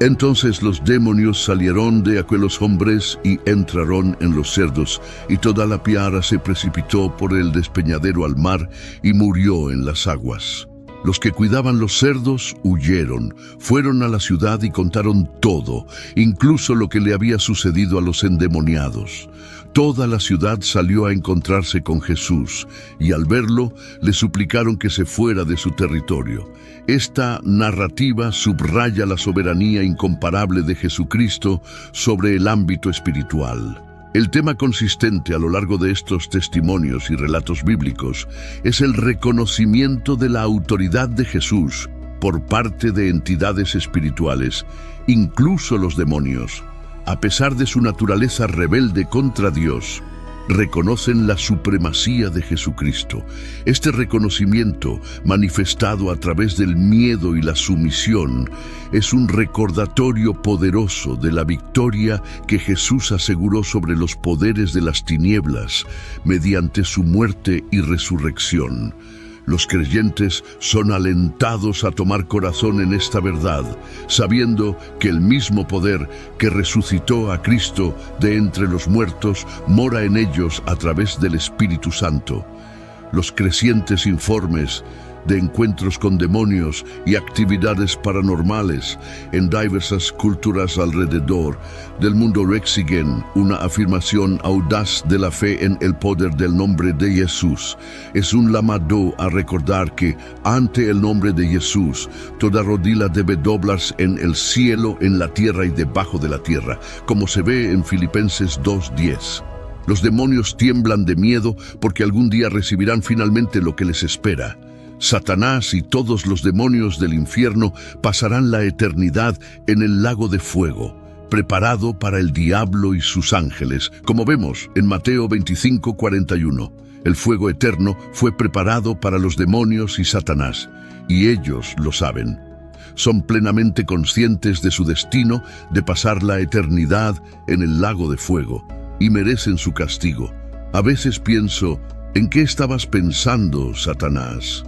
Entonces los demonios salieron de aquellos hombres y entraron en los cerdos, y toda la piara se precipitó por el despeñadero al mar y murió en las aguas. Los que cuidaban los cerdos huyeron, fueron a la ciudad y contaron todo, incluso lo que le había sucedido a los endemoniados. Toda la ciudad salió a encontrarse con Jesús, y al verlo, le suplicaron que se fuera de su territorio. Esta narrativa subraya la soberanía incomparable de Jesucristo sobre el ámbito espiritual. El tema consistente a lo largo de estos testimonios y relatos bíblicos es el reconocimiento de la autoridad de Jesús por parte de entidades espirituales, incluso los demonios. A pesar de su naturaleza rebelde contra Dios, reconocen la supremacía de Jesucristo. Este reconocimiento, manifestado a través del miedo y la sumisión, es un recordatorio poderoso de la victoria que Jesús aseguró sobre los poderes de las tinieblas mediante su muerte y resurrección. Los creyentes son alentados a tomar corazón en esta verdad, sabiendo que el mismo poder que resucitó a Cristo de entre los muertos mora en ellos a través del Espíritu Santo. Los crecientes informes de encuentros con demonios y actividades paranormales en diversas culturas alrededor del mundo exigen una afirmación audaz de la fe en el poder del nombre de Jesús. Es un llamado a recordar que ante el nombre de Jesús toda rodilla debe doblarse en el cielo, en la tierra y debajo de la tierra, como se ve en Filipenses 2:10. Los demonios tiemblan de miedo porque algún día recibirán finalmente lo que les espera. Satanás y todos los demonios del infierno pasarán la eternidad en el lago de fuego, preparado para el diablo y sus ángeles, como vemos en Mateo 25:41. El fuego eterno fue preparado para los demonios y Satanás, y ellos lo saben. Son plenamente conscientes de su destino de pasar la eternidad en el lago de fuego, y merecen su castigo. A veces pienso, ¿en qué estabas pensando, Satanás?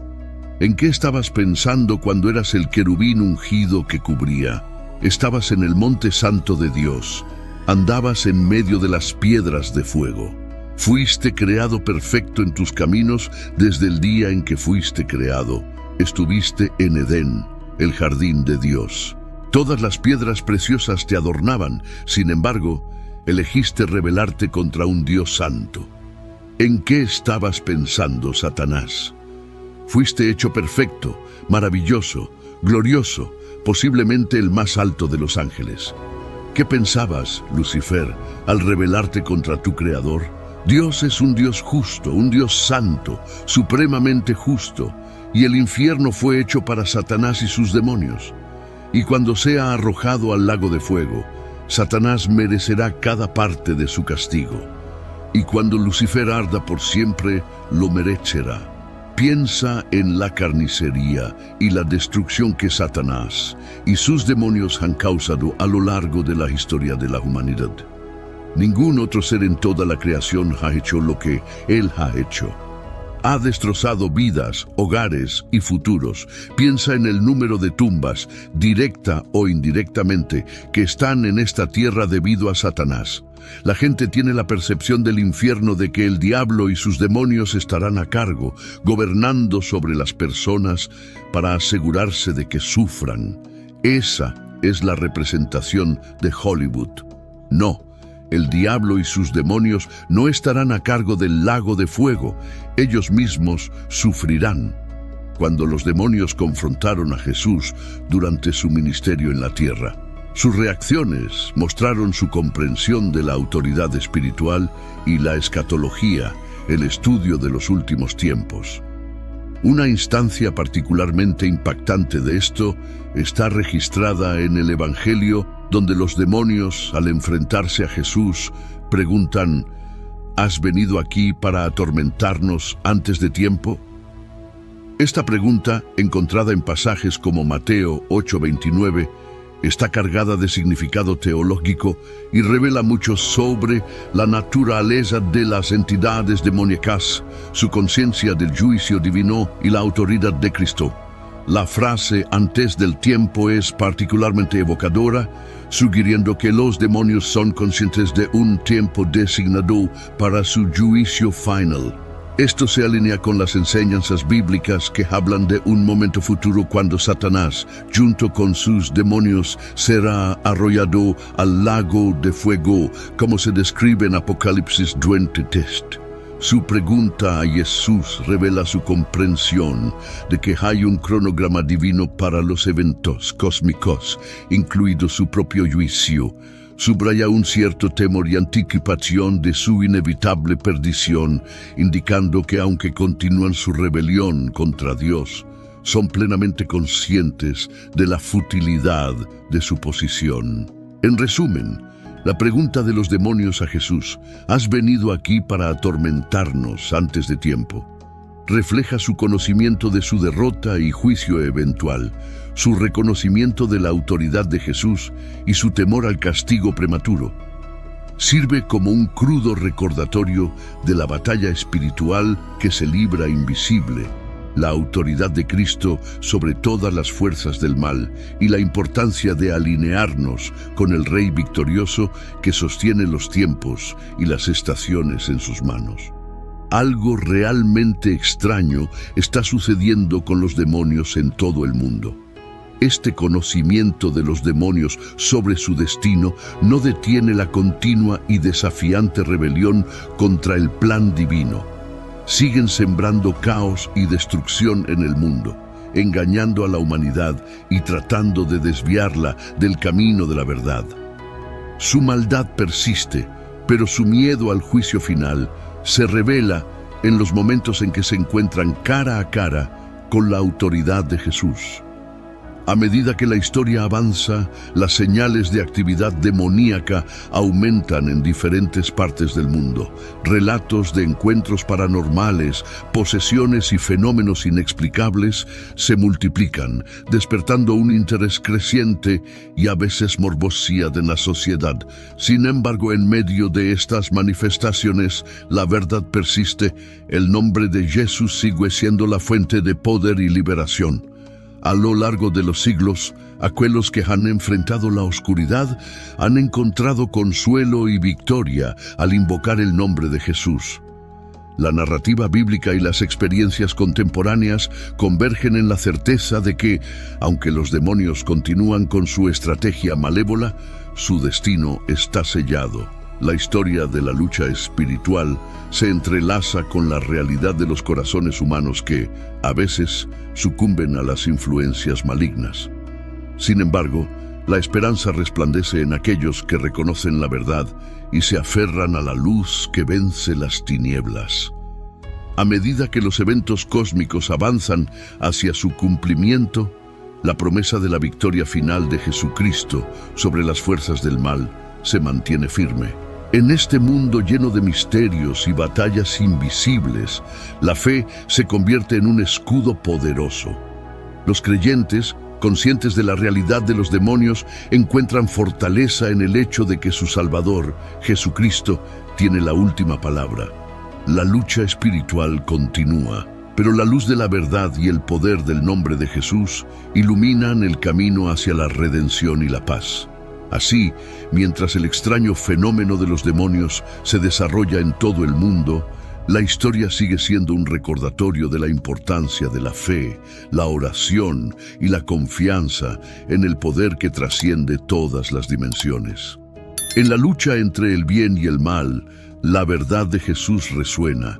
¿En qué estabas pensando cuando eras el querubín ungido que cubría? Estabas en el monte santo de Dios, andabas en medio de las piedras de fuego. Fuiste creado perfecto en tus caminos desde el día en que fuiste creado. Estuviste en Edén, el jardín de Dios. Todas las piedras preciosas te adornaban, sin embargo, elegiste rebelarte contra un Dios santo. ¿En qué estabas pensando, Satanás? Fuiste hecho perfecto, maravilloso, glorioso, posiblemente el más alto de los ángeles. ¿Qué pensabas, Lucifer, al rebelarte contra tu Creador? Dios es un Dios justo, un Dios santo, supremamente justo, y el infierno fue hecho para Satanás y sus demonios. Y cuando sea arrojado al lago de fuego, Satanás merecerá cada parte de su castigo. Y cuando Lucifer arda por siempre, lo merecerá. Piensa en la carnicería y la destrucción que Satanás y sus demonios han causado a lo largo de la historia de la humanidad. Ningún otro ser en toda la creación ha hecho lo que él ha hecho. Ha destrozado vidas, hogares y futuros. Piensa en el número de tumbas, directa o indirectamente, que están en esta tierra debido a Satanás. La gente tiene la percepción del infierno de que el diablo y sus demonios estarán a cargo, gobernando sobre las personas para asegurarse de que sufran. Esa es la representación de Hollywood. No, el diablo y sus demonios no estarán a cargo del lago de fuego. Ellos mismos sufrirán. Cuando los demonios confrontaron a Jesús durante su ministerio en la tierra, sus reacciones mostraron su comprensión de la autoridad espiritual y la escatología, el estudio de los últimos tiempos. Una instancia particularmente impactante de esto está registrada en el Evangelio, donde los demonios, al enfrentarse a Jesús, preguntan: ¿has venido aquí para atormentarnos antes de tiempo? Esta pregunta, encontrada en pasajes como Mateo 8:29, está cargada de significado teológico y revela mucho sobre la naturaleza de las entidades demoníacas, su conciencia del juicio divino y la autoridad de Cristo. La frase «antes del tiempo» es particularmente evocadora, sugiriendo que los demonios son conscientes de un tiempo designado para su juicio final. Esto se alinea con las enseñanzas bíblicas que hablan de un momento futuro cuando Satanás, junto con sus demonios, será arrollado al lago de fuego, como se describe en Apocalipsis 23. Su pregunta a Jesús revela su comprensión de que hay un cronograma divino para los eventos cósmicos, incluido su propio juicio. Subraya un cierto temor y anticipación de su inevitable perdición, indicando que aunque continúan su rebelión contra Dios, son plenamente conscientes de la futilidad de su posición. En resumen, la pregunta de los demonios a Jesús, ¿has venido aquí para atormentarnos antes de tiempo?, refleja su conocimiento de su derrota y juicio eventual, su reconocimiento de la autoridad de Jesús y su temor al castigo prematuro. Sirve como un crudo recordatorio de la batalla espiritual que se libra invisible, la autoridad de Cristo sobre todas las fuerzas del mal y la importancia de alinearnos con el Rey victorioso que sostiene los tiempos y las estaciones en sus manos. Algo realmente extraño está sucediendo con los demonios en todo el mundo. Este conocimiento de los demonios sobre su destino no detiene la continua y desafiante rebelión contra el plan divino. Siguen sembrando caos y destrucción en el mundo, engañando a la humanidad y tratando de desviarla del camino de la verdad. Su maldad persiste, pero su miedo al juicio final se revela en los momentos en que se encuentran cara a cara con la autoridad de Jesús. A medida que la historia avanza, las señales de actividad demoníaca aumentan en diferentes partes del mundo. Relatos de encuentros paranormales, posesiones y fenómenos inexplicables se multiplican, despertando un interés creciente y a veces morbosidad en la sociedad. Sin embargo, en medio de estas manifestaciones, la verdad persiste. El nombre de Jesús sigue siendo la fuente de poder y liberación. A lo largo de los siglos, aquellos que han enfrentado la oscuridad han encontrado consuelo y victoria al invocar el nombre de Jesús. La narrativa bíblica y las experiencias contemporáneas convergen en la certeza de que, aunque los demonios continúan con su estrategia malévola, su destino está sellado. La historia de la lucha espiritual se entrelaza con la realidad de los corazones humanos que, a veces, sucumben a las influencias malignas. Sin embargo, la esperanza resplandece en aquellos que reconocen la verdad y se aferran a la luz que vence las tinieblas. A medida que los eventos cósmicos avanzan hacia su cumplimiento, la promesa de la victoria final de Jesucristo sobre las fuerzas del mal se mantiene firme. En este mundo lleno de misterios y batallas invisibles, la fe se convierte en un escudo poderoso. Los creyentes, conscientes de la realidad de los demonios, encuentran fortaleza en el hecho de que su Salvador, Jesucristo, tiene la última palabra. La lucha espiritual continúa, pero la luz de la verdad y el poder del nombre de Jesús iluminan el camino hacia la redención y la paz. Así, mientras el extraño fenómeno de los demonios se desarrolla en todo el mundo, la historia sigue siendo un recordatorio de la importancia de la fe, la oración y la confianza en el poder que trasciende todas las dimensiones. En la lucha entre el bien y el mal, la verdad de Jesús resuena,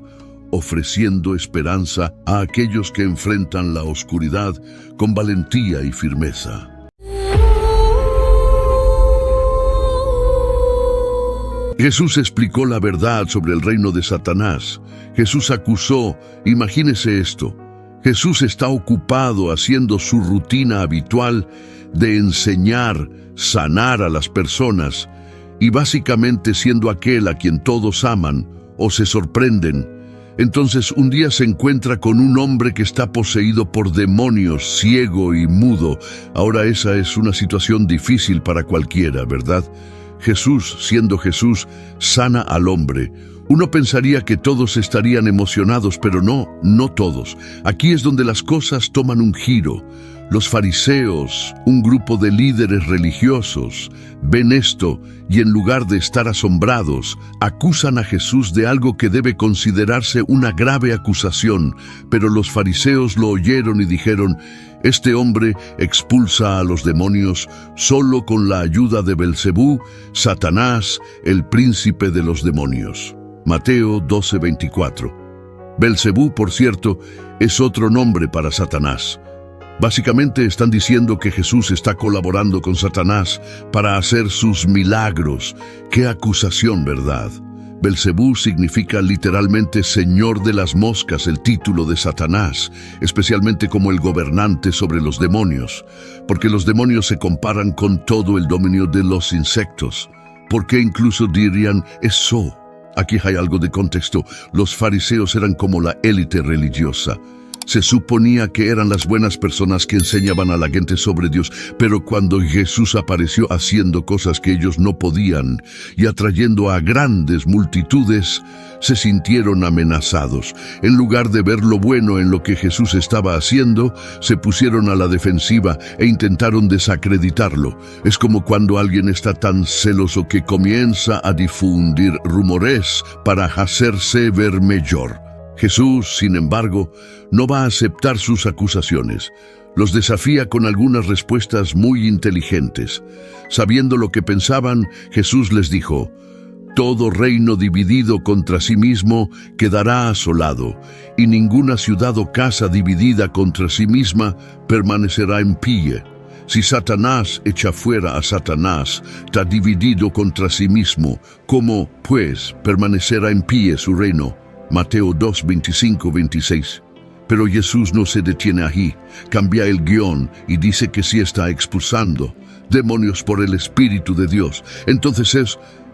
ofreciendo esperanza a aquellos que enfrentan la oscuridad con valentía y firmeza. Jesús explicó la verdad sobre el reino de Satanás. Jesús acusó, imagínese esto, Jesús está ocupado haciendo su rutina habitual de enseñar, sanar a las personas y básicamente siendo aquel a quien todos aman o se sorprenden. Entonces un día se encuentra con un hombre que está poseído por demonios, ciego y mudo. Ahora esa es una situación difícil para cualquiera, ¿verdad? Jesús, siendo Jesús, sana al hombre. Uno pensaría que todos estarían emocionados, pero no todos. Aquí es donde las cosas toman un giro. Los fariseos, un grupo de líderes religiosos, ven esto y en lugar de estar asombrados, acusan a Jesús de algo que debe considerarse una grave acusación. Pero los fariseos lo oyeron y dijeron: este hombre expulsa a los demonios solo con la ayuda de Belcebú, Satanás, el príncipe de los demonios. Mateo 12:24. Belcebú, por cierto, es otro nombre para Satanás. Básicamente están diciendo que Jesús está colaborando con Satanás para hacer sus milagros. ¡Qué acusación!, ¿verdad? Belcebú significa literalmente Señor de las Moscas, el título de Satanás, especialmente como el gobernante sobre los demonios, porque los demonios se comparan con todo el dominio de los insectos. ¿Por qué incluso dirían eso? Aquí hay algo de contexto. Los fariseos eran como la élite religiosa. Se suponía que eran las buenas personas que enseñaban a la gente sobre Dios, pero cuando Jesús apareció haciendo cosas que ellos no podían y atrayendo a grandes multitudes, se sintieron amenazados. En lugar de ver lo bueno en lo que Jesús estaba haciendo, se pusieron a la defensiva e intentaron desacreditarlo. Es como cuando alguien está tan celoso que comienza a difundir rumores para hacerse ver mejor. Jesús, sin embargo, no va a aceptar sus acusaciones. Los desafía con algunas respuestas muy inteligentes. Sabiendo lo que pensaban, Jesús les dijo: todo reino dividido contra sí mismo quedará asolado, y ninguna ciudad o casa dividida contra sí misma permanecerá en pie. Si Satanás echa fuera a Satanás, está dividido contra sí mismo. ¿Cómo, pues, permanecerá en pie su reino? Mateo 2, 25-26. Pero Jesús no se detiene allí, cambia el guión y dice que sí está expulsando demonios por el Espíritu de Dios. Entonces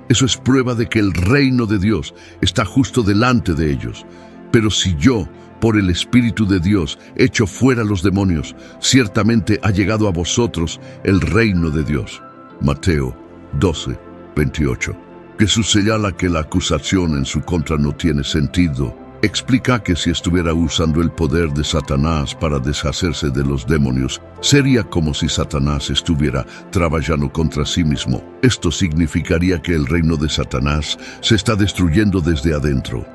eso es prueba de que el reino de Dios está justo delante de ellos. Pero si yo, por el Espíritu de Dios, echo fuera los demonios, ciertamente ha llegado a vosotros el reino de Dios. Mateo 12, 28. Jesús señala que la acusación en su contra no tiene sentido. Explica que si estuviera usando el poder de Satanás para deshacerse de los demonios, sería como si Satanás estuviera trabajando contra sí mismo. Esto significaría que el reino de Satanás se está destruyendo desde adentro.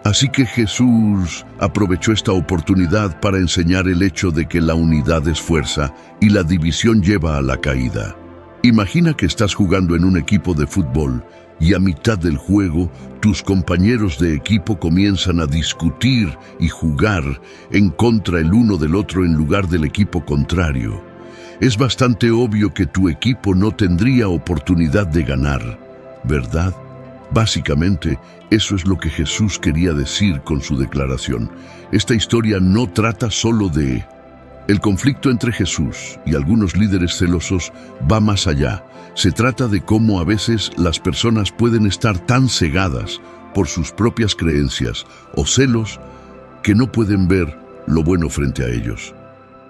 Así que Jesús aprovechó esta oportunidad para enseñar el hecho de que la unidad es fuerza y la división lleva a la caída. Imagina que estás jugando en un equipo de fútbol y a mitad del juego tus compañeros de equipo comienzan a discutir y jugar en contra el uno del otro en lugar del equipo contrario. Es bastante obvio que tu equipo no tendría oportunidad de ganar, ¿verdad? Básicamente, eso es lo que Jesús quería decir con su declaración. Esta historia no trata solo de... El conflicto entre Jesús y algunos líderes celosos va más allá. Se trata de cómo a veces las personas pueden estar tan cegadas por sus propias creencias o celos que no pueden ver lo bueno frente a ellos.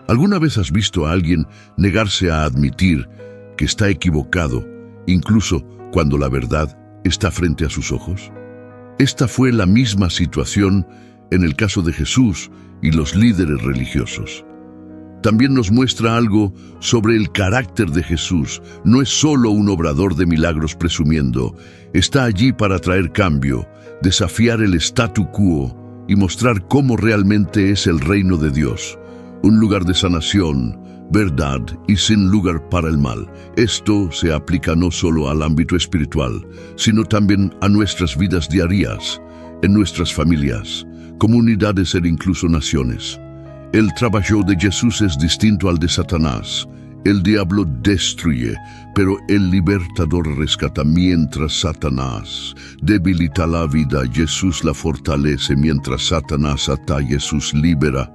¿Alguna vez has visto a alguien negarse a admitir que está equivocado, incluso cuando la verdad está frente a sus ojos? Esta fue la misma situación en el caso de Jesús y los líderes religiosos. También nos muestra algo sobre el carácter de Jesús. No es solo un obrador de milagros presumiendo. Está allí para traer cambio, desafiar el statu quo y mostrar cómo realmente es el reino de Dios. Un lugar de sanación, verdad y sin lugar para el mal. Esto se aplica no solo al ámbito espiritual, sino también a nuestras vidas diarias, en nuestras familias, comunidades e incluso naciones. El trabajo de Jesús es distinto al de Satanás. El diablo destruye, pero el libertador rescata. Mientras Satanás debilita la vida, Jesús la fortalece. Mientras Satanás ata, Jesús libera.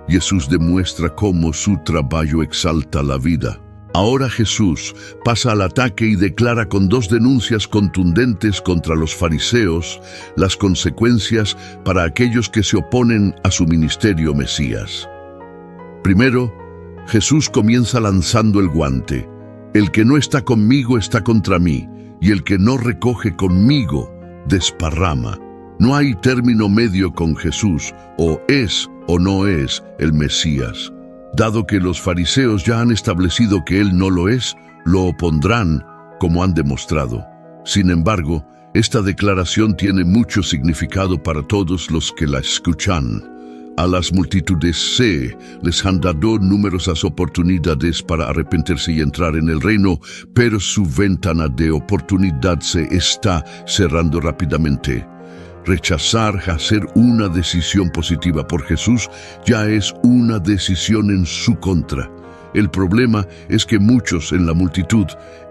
Jesús demuestra cómo su trabajo exalta la vida. Ahora Jesús pasa al ataque y declara con dos denuncias contundentes contra los fariseos las consecuencias para aquellos que se oponen a su ministerio Mesías. Primero, Jesús comienza lanzando el guante. El que no está conmigo está contra mí, y el que no recoge conmigo desparrama. No hay término medio con Jesús, o es o no es el Mesías. Dado que los fariseos ya han establecido que él no lo es, lo opondrán, como han demostrado. Sin embargo, esta declaración tiene mucho significado para todos los que la escuchan. A las multitudes se les han dado numerosas oportunidades para arrepentirse y entrar en el reino, pero su ventana de oportunidad se está cerrando rápidamente. Rechazar hacer una decisión positiva por Jesús ya es una decisión en su contra. El problema es que muchos en la multitud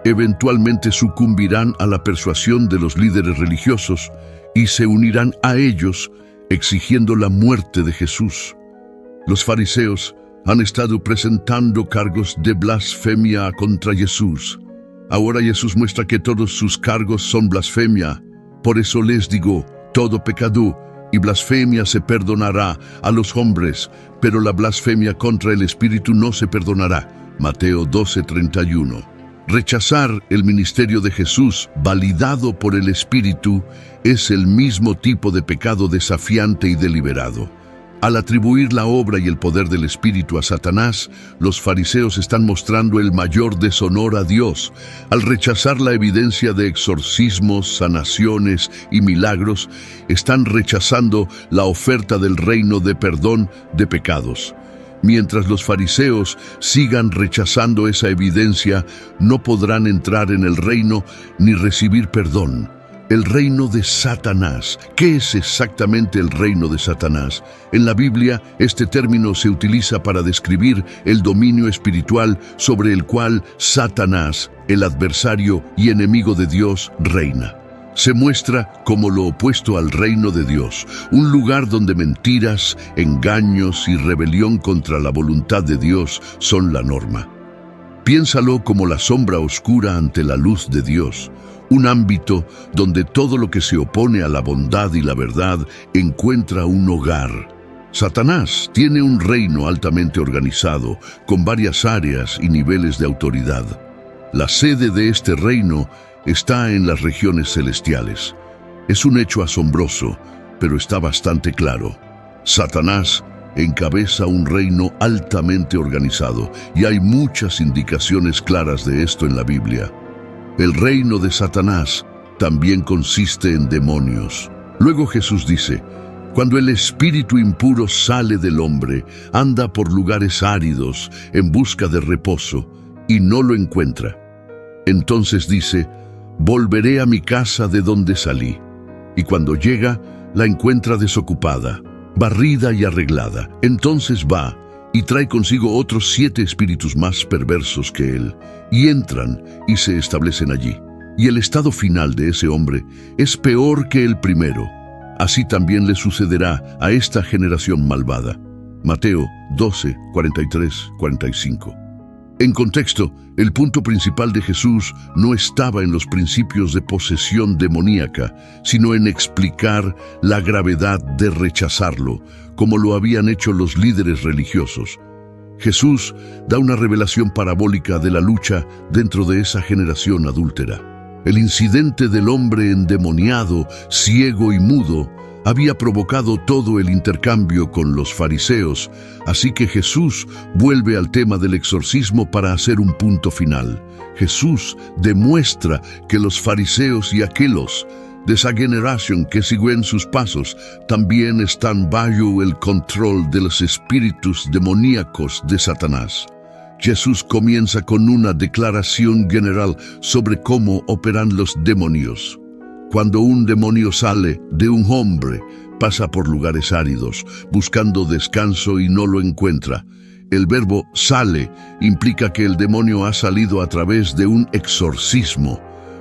eventualmente sucumbirán a la persuasión de los líderes religiosos y se unirán a ellos exigiendo la muerte de Jesús. Los fariseos han estado presentando cargos de blasfemia contra Jesús. Ahora Jesús muestra que todos sus cargos son blasfemia. Por eso les digo, todo pecado y blasfemia se perdonará a los hombres, pero la blasfemia contra el Espíritu no se perdonará. Mateo 12:31. Rechazar el ministerio de Jesús, validado por el Espíritu, es el mismo tipo de pecado desafiante y deliberado. Al atribuir la obra y el poder del Espíritu a Satanás, los fariseos están mostrando el mayor deshonor a Dios. Al rechazar la evidencia de exorcismos, sanaciones y milagros, están rechazando la oferta del reino de perdón de pecados. Mientras los fariseos sigan rechazando esa evidencia, no podrán entrar en el reino ni recibir perdón. El reino de Satanás. ¿Qué es exactamente el reino de Satanás? En la Biblia, este término se utiliza para describir el dominio espiritual sobre el cual Satanás, el adversario y enemigo de Dios, reina. Se muestra como lo opuesto al reino de Dios, un lugar donde mentiras, engaños y rebelión contra la voluntad de Dios son la norma. Piénsalo como la sombra oscura ante la luz de Dios, un ámbito donde todo lo que se opone a la bondad y la verdad encuentra un hogar. Satanás tiene un reino altamente organizado, con varias áreas y niveles de autoridad. La sede de este reino está en las regiones celestiales. Es un hecho asombroso, pero está bastante claro. Satanás encabeza un reino altamente organizado, y hay muchas indicaciones claras de esto en la Biblia. El reino de Satanás también consiste en demonios. Luego Jesús dice: cuando el espíritu impuro sale del hombre, anda por lugares áridos en busca de reposo y no lo encuentra. Entonces dice: volveré a mi casa de donde salí. Y cuando llega, la encuentra desocupada, barrida y arreglada. Entonces va y trae consigo otros 7 espíritus más perversos que él, y entran y se establecen allí. Y el estado final de ese hombre es peor que el primero. Así también le sucederá a esta generación malvada. Mateo 12, 43, 45. En contexto, el punto principal de Jesús no estaba en los principios de posesión demoníaca, sino en explicar la gravedad de rechazarlo, como lo habían hecho los líderes religiosos. Jesús da una revelación parabólica de la lucha dentro de esa generación adúltera. El incidente del hombre endemoniado, ciego y mudo, había provocado todo el intercambio con los fariseos, así que Jesús vuelve al tema del exorcismo para hacer un punto final. Jesús demuestra que los fariseos y aquellos de esa generación que siguen sus pasos también están bajo el control de los espíritus demoníacos de Satanás. Jesús comienza con una declaración general sobre cómo operan los demonios. Cuando un demonio sale de un hombre, pasa por lugares áridos, buscando descanso y no lo encuentra. El verbo sale implica que el demonio ha salido a través de un exorcismo.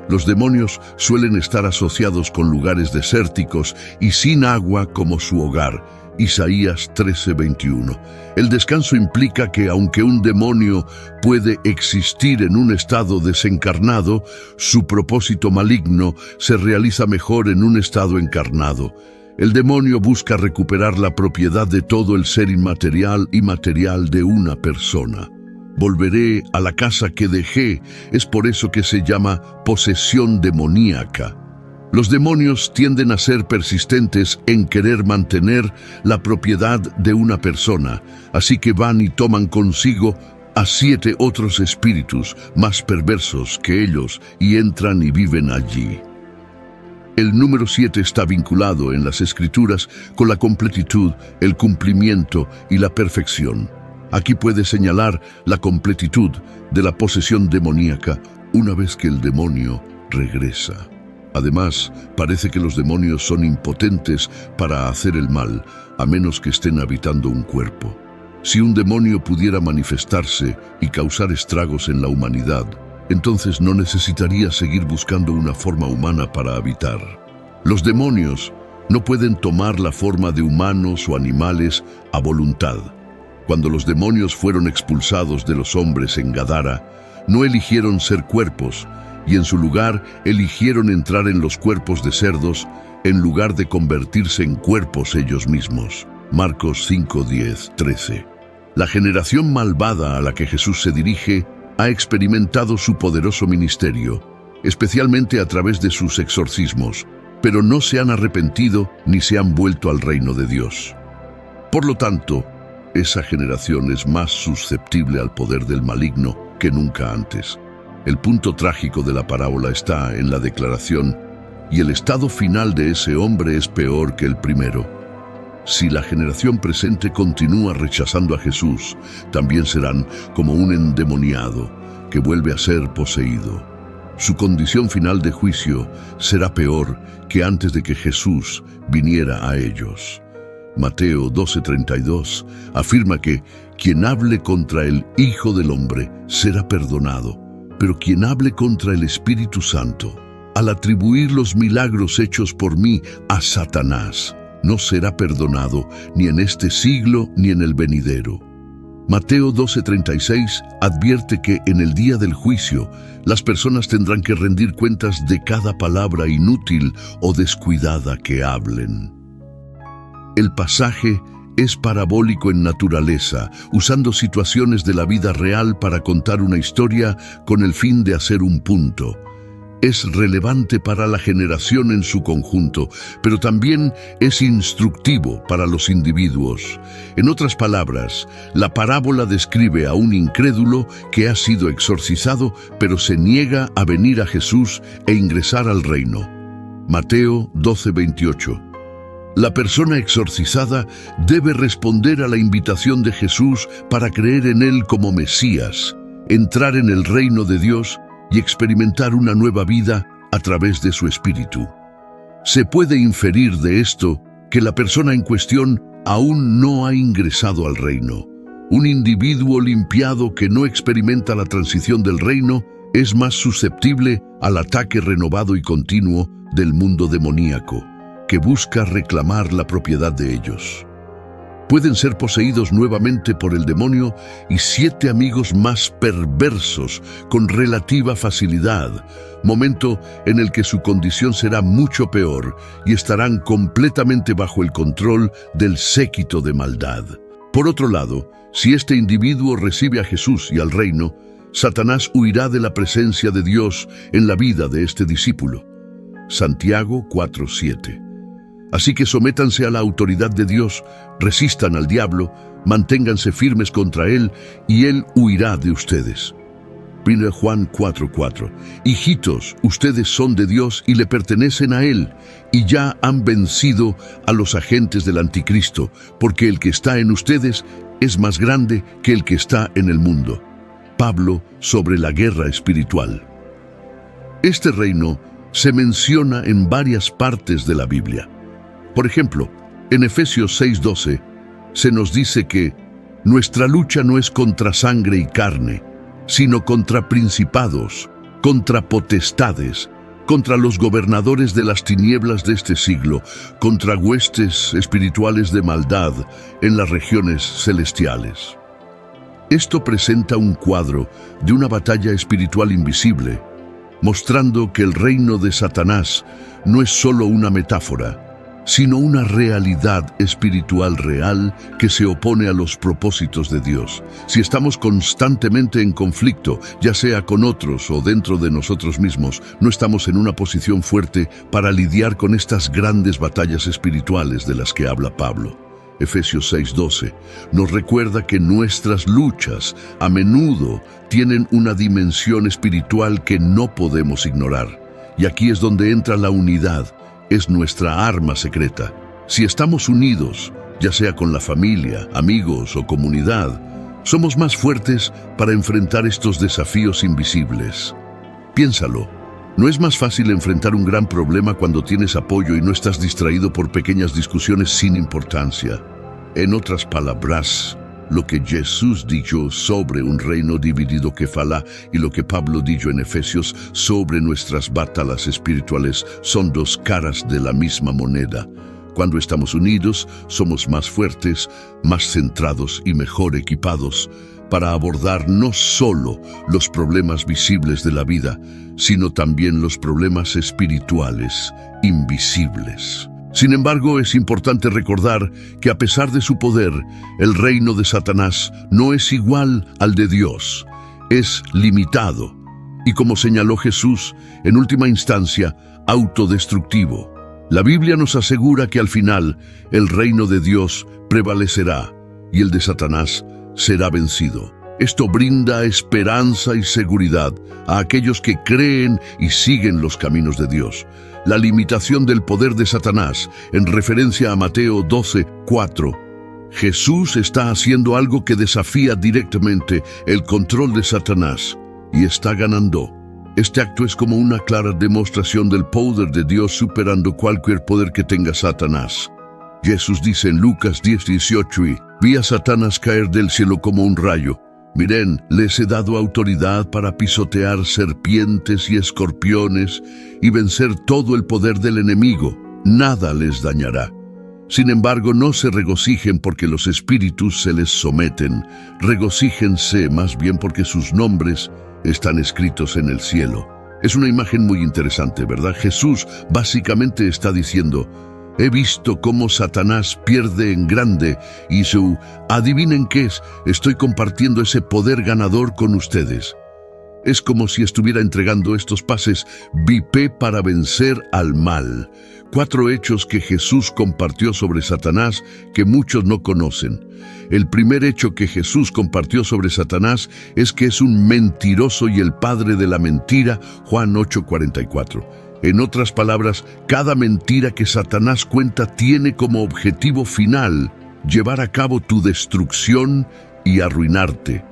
Los demonios suelen estar asociados con lugares desérticos y sin agua como su hogar. Isaías 13:21. El descanso implica que aunque un demonio puede existir en un estado desencarnado, su propósito maligno se realiza mejor en un estado encarnado. El demonio busca recuperar la propiedad de todo el ser inmaterial y material de una persona. Volveré a la casa que dejé, es por eso que se llama posesión demoníaca. Los demonios tienden a ser persistentes en querer mantener la propiedad de una persona, así que van y toman consigo a 7 otros espíritus más perversos que ellos y entran y viven allí. El número 7 está vinculado en las Escrituras con la completitud, el cumplimiento y la perfección. Aquí puede señalar la completitud de la posesión demoníaca una vez que el demonio regresa. Además, parece que los demonios son impotentes para hacer el mal, a menos que estén habitando un cuerpo. Si un demonio pudiera manifestarse y causar estragos en la humanidad, entonces no necesitaría seguir buscando una forma humana para habitar. Los demonios no pueden tomar la forma de humanos o animales a voluntad. Cuando los demonios fueron expulsados de los hombres en Gadara, no eligieron ser cuerpos, y en su lugar eligieron entrar en los cuerpos de cerdos en lugar de convertirse en cuerpos ellos mismos. Marcos 5, 10, 13. La generación malvada a la que Jesús se dirige ha experimentado su poderoso ministerio, especialmente a través de sus exorcismos, pero no se han arrepentido ni se han vuelto al reino de Dios. Por lo tanto, esa generación es más susceptible al poder del maligno que nunca antes. El punto trágico de la parábola está en la declaración: y el estado final de ese hombre es peor que el primero. Si la generación presente continúa rechazando a Jesús, también serán como un endemoniado que vuelve a ser poseído. Su condición final de juicio será peor que antes de que Jesús viniera a ellos. Mateo 12:32 afirma que quien hable contra el Hijo del Hombre será perdonado, pero quien hable contra el Espíritu Santo al atribuir los milagros hechos por mí a Satanás, no será perdonado ni en este siglo ni en el venidero. Mateo 12:36 advierte que en el día del juicio las personas tendrán que rendir cuentas de cada palabra inútil o descuidada que hablen. El pasaje es parabólico en naturaleza, usando situaciones de la vida real para contar una historia con el fin de hacer un punto. Es relevante para la generación en su conjunto, pero también es instructivo para los individuos. En otras palabras, la parábola describe a un incrédulo que ha sido exorcizado, pero se niega a venir a Jesús e ingresar al reino. Mateo 12:28. La persona exorcizada debe responder a la invitación de Jesús para creer en Él como Mesías, entrar en el reino de Dios y experimentar una nueva vida a través de su espíritu. Se puede inferir de esto que la persona en cuestión aún no ha ingresado al reino. Un individuo limpiado que no experimenta la transición del reino es más susceptible al ataque renovado y continuo del mundo demoníaco, que busca reclamar la propiedad de ellos. Pueden ser poseídos nuevamente por el demonio y 7 amigos más perversos con relativa facilidad, momento en el que su condición será mucho peor y estarán completamente bajo el control del séquito de maldad. Por otro lado, si este individuo recibe a Jesús y al reino, Satanás huirá de la presencia de Dios en la vida de este discípulo. Santiago 4:7. Así que sométanse a la autoridad de Dios, resistan al diablo, manténganse firmes contra él y él huirá de ustedes. 1 Juan 4:4. Hijitos, ustedes son de Dios y le pertenecen a Él, y ya han vencido a los agentes del anticristo, porque el que está en ustedes es más grande que el que está en el mundo. Pablo sobre la guerra espiritual. Este reino se menciona en varias partes de la Biblia. Por ejemplo, en Efesios 6:12 se nos dice que nuestra lucha no es contra sangre y carne, sino contra principados, contra potestades, contra los gobernadores de las tinieblas de este siglo, contra huestes espirituales de maldad en las regiones celestiales. Esto presenta un cuadro de una batalla espiritual invisible, mostrando que el reino de Satanás no es solo una metáfora, sino una realidad espiritual real que se opone a los propósitos de Dios. Si estamos constantemente en conflicto, ya sea con otros o dentro de nosotros mismos, no estamos en una posición fuerte para lidiar con estas grandes batallas espirituales de las que habla Pablo. Efesios 6:12 nos recuerda que nuestras luchas a menudo tienen una dimensión espiritual que no podemos ignorar. Y aquí es donde entra la unidad. Es nuestra arma secreta. Si estamos unidos, ya sea con la familia, amigos o comunidad, somos más fuertes para enfrentar estos desafíos invisibles. Piénsalo, ¿no es más fácil enfrentar un gran problema cuando tienes apoyo y no estás distraído por pequeñas discusiones sin importancia? En otras palabras, lo que Jesús dijo sobre un reino dividido que fala y lo que Pablo dijo en Efesios sobre nuestras batallas espirituales son dos caras de la misma moneda. Cuando estamos unidos, somos más fuertes, más centrados y mejor equipados para abordar no solo los problemas visibles de la vida, sino también los problemas espirituales invisibles. Sin embargo, es importante recordar que a pesar de su poder, el reino de Satanás no es igual al de Dios. Es limitado y, como señaló Jesús, en última instancia, autodestructivo. La Biblia nos asegura que al final el reino de Dios prevalecerá y el de Satanás será vencido. Esto brinda esperanza y seguridad a aquellos que creen y siguen los caminos de Dios. La limitación del poder de Satanás, en referencia a Mateo 12:4. Jesús está haciendo algo que desafía directamente el control de Satanás y está ganando. Este acto es como una clara demostración del poder de Dios superando cualquier poder que tenga Satanás. Jesús dice en Lucas 10:18, vi a Satanás caer del cielo como un rayo. Miren, les he dado autoridad para pisotear serpientes y escorpiones y vencer todo el poder del enemigo. Nada les dañará. Sin embargo, no se regocijen porque los espíritus se les someten. Regocíjense más bien porque sus nombres están escritos en el cielo. Es una imagen muy interesante, ¿verdad? Jesús básicamente está diciendo: he visto cómo Satanás pierde en grande y adivinen qué es, estoy compartiendo ese poder ganador con ustedes. Es como si estuviera entregando estos pases VIP para vencer al mal. 4 hechos que Jesús compartió sobre Satanás que muchos no conocen. El primer hecho que Jesús compartió sobre Satanás es que es un mentiroso y el padre de la mentira, Juan 8:44. En otras palabras, cada mentira que Satanás cuenta tiene como objetivo final llevar a cabo tu destrucción y arruinarte.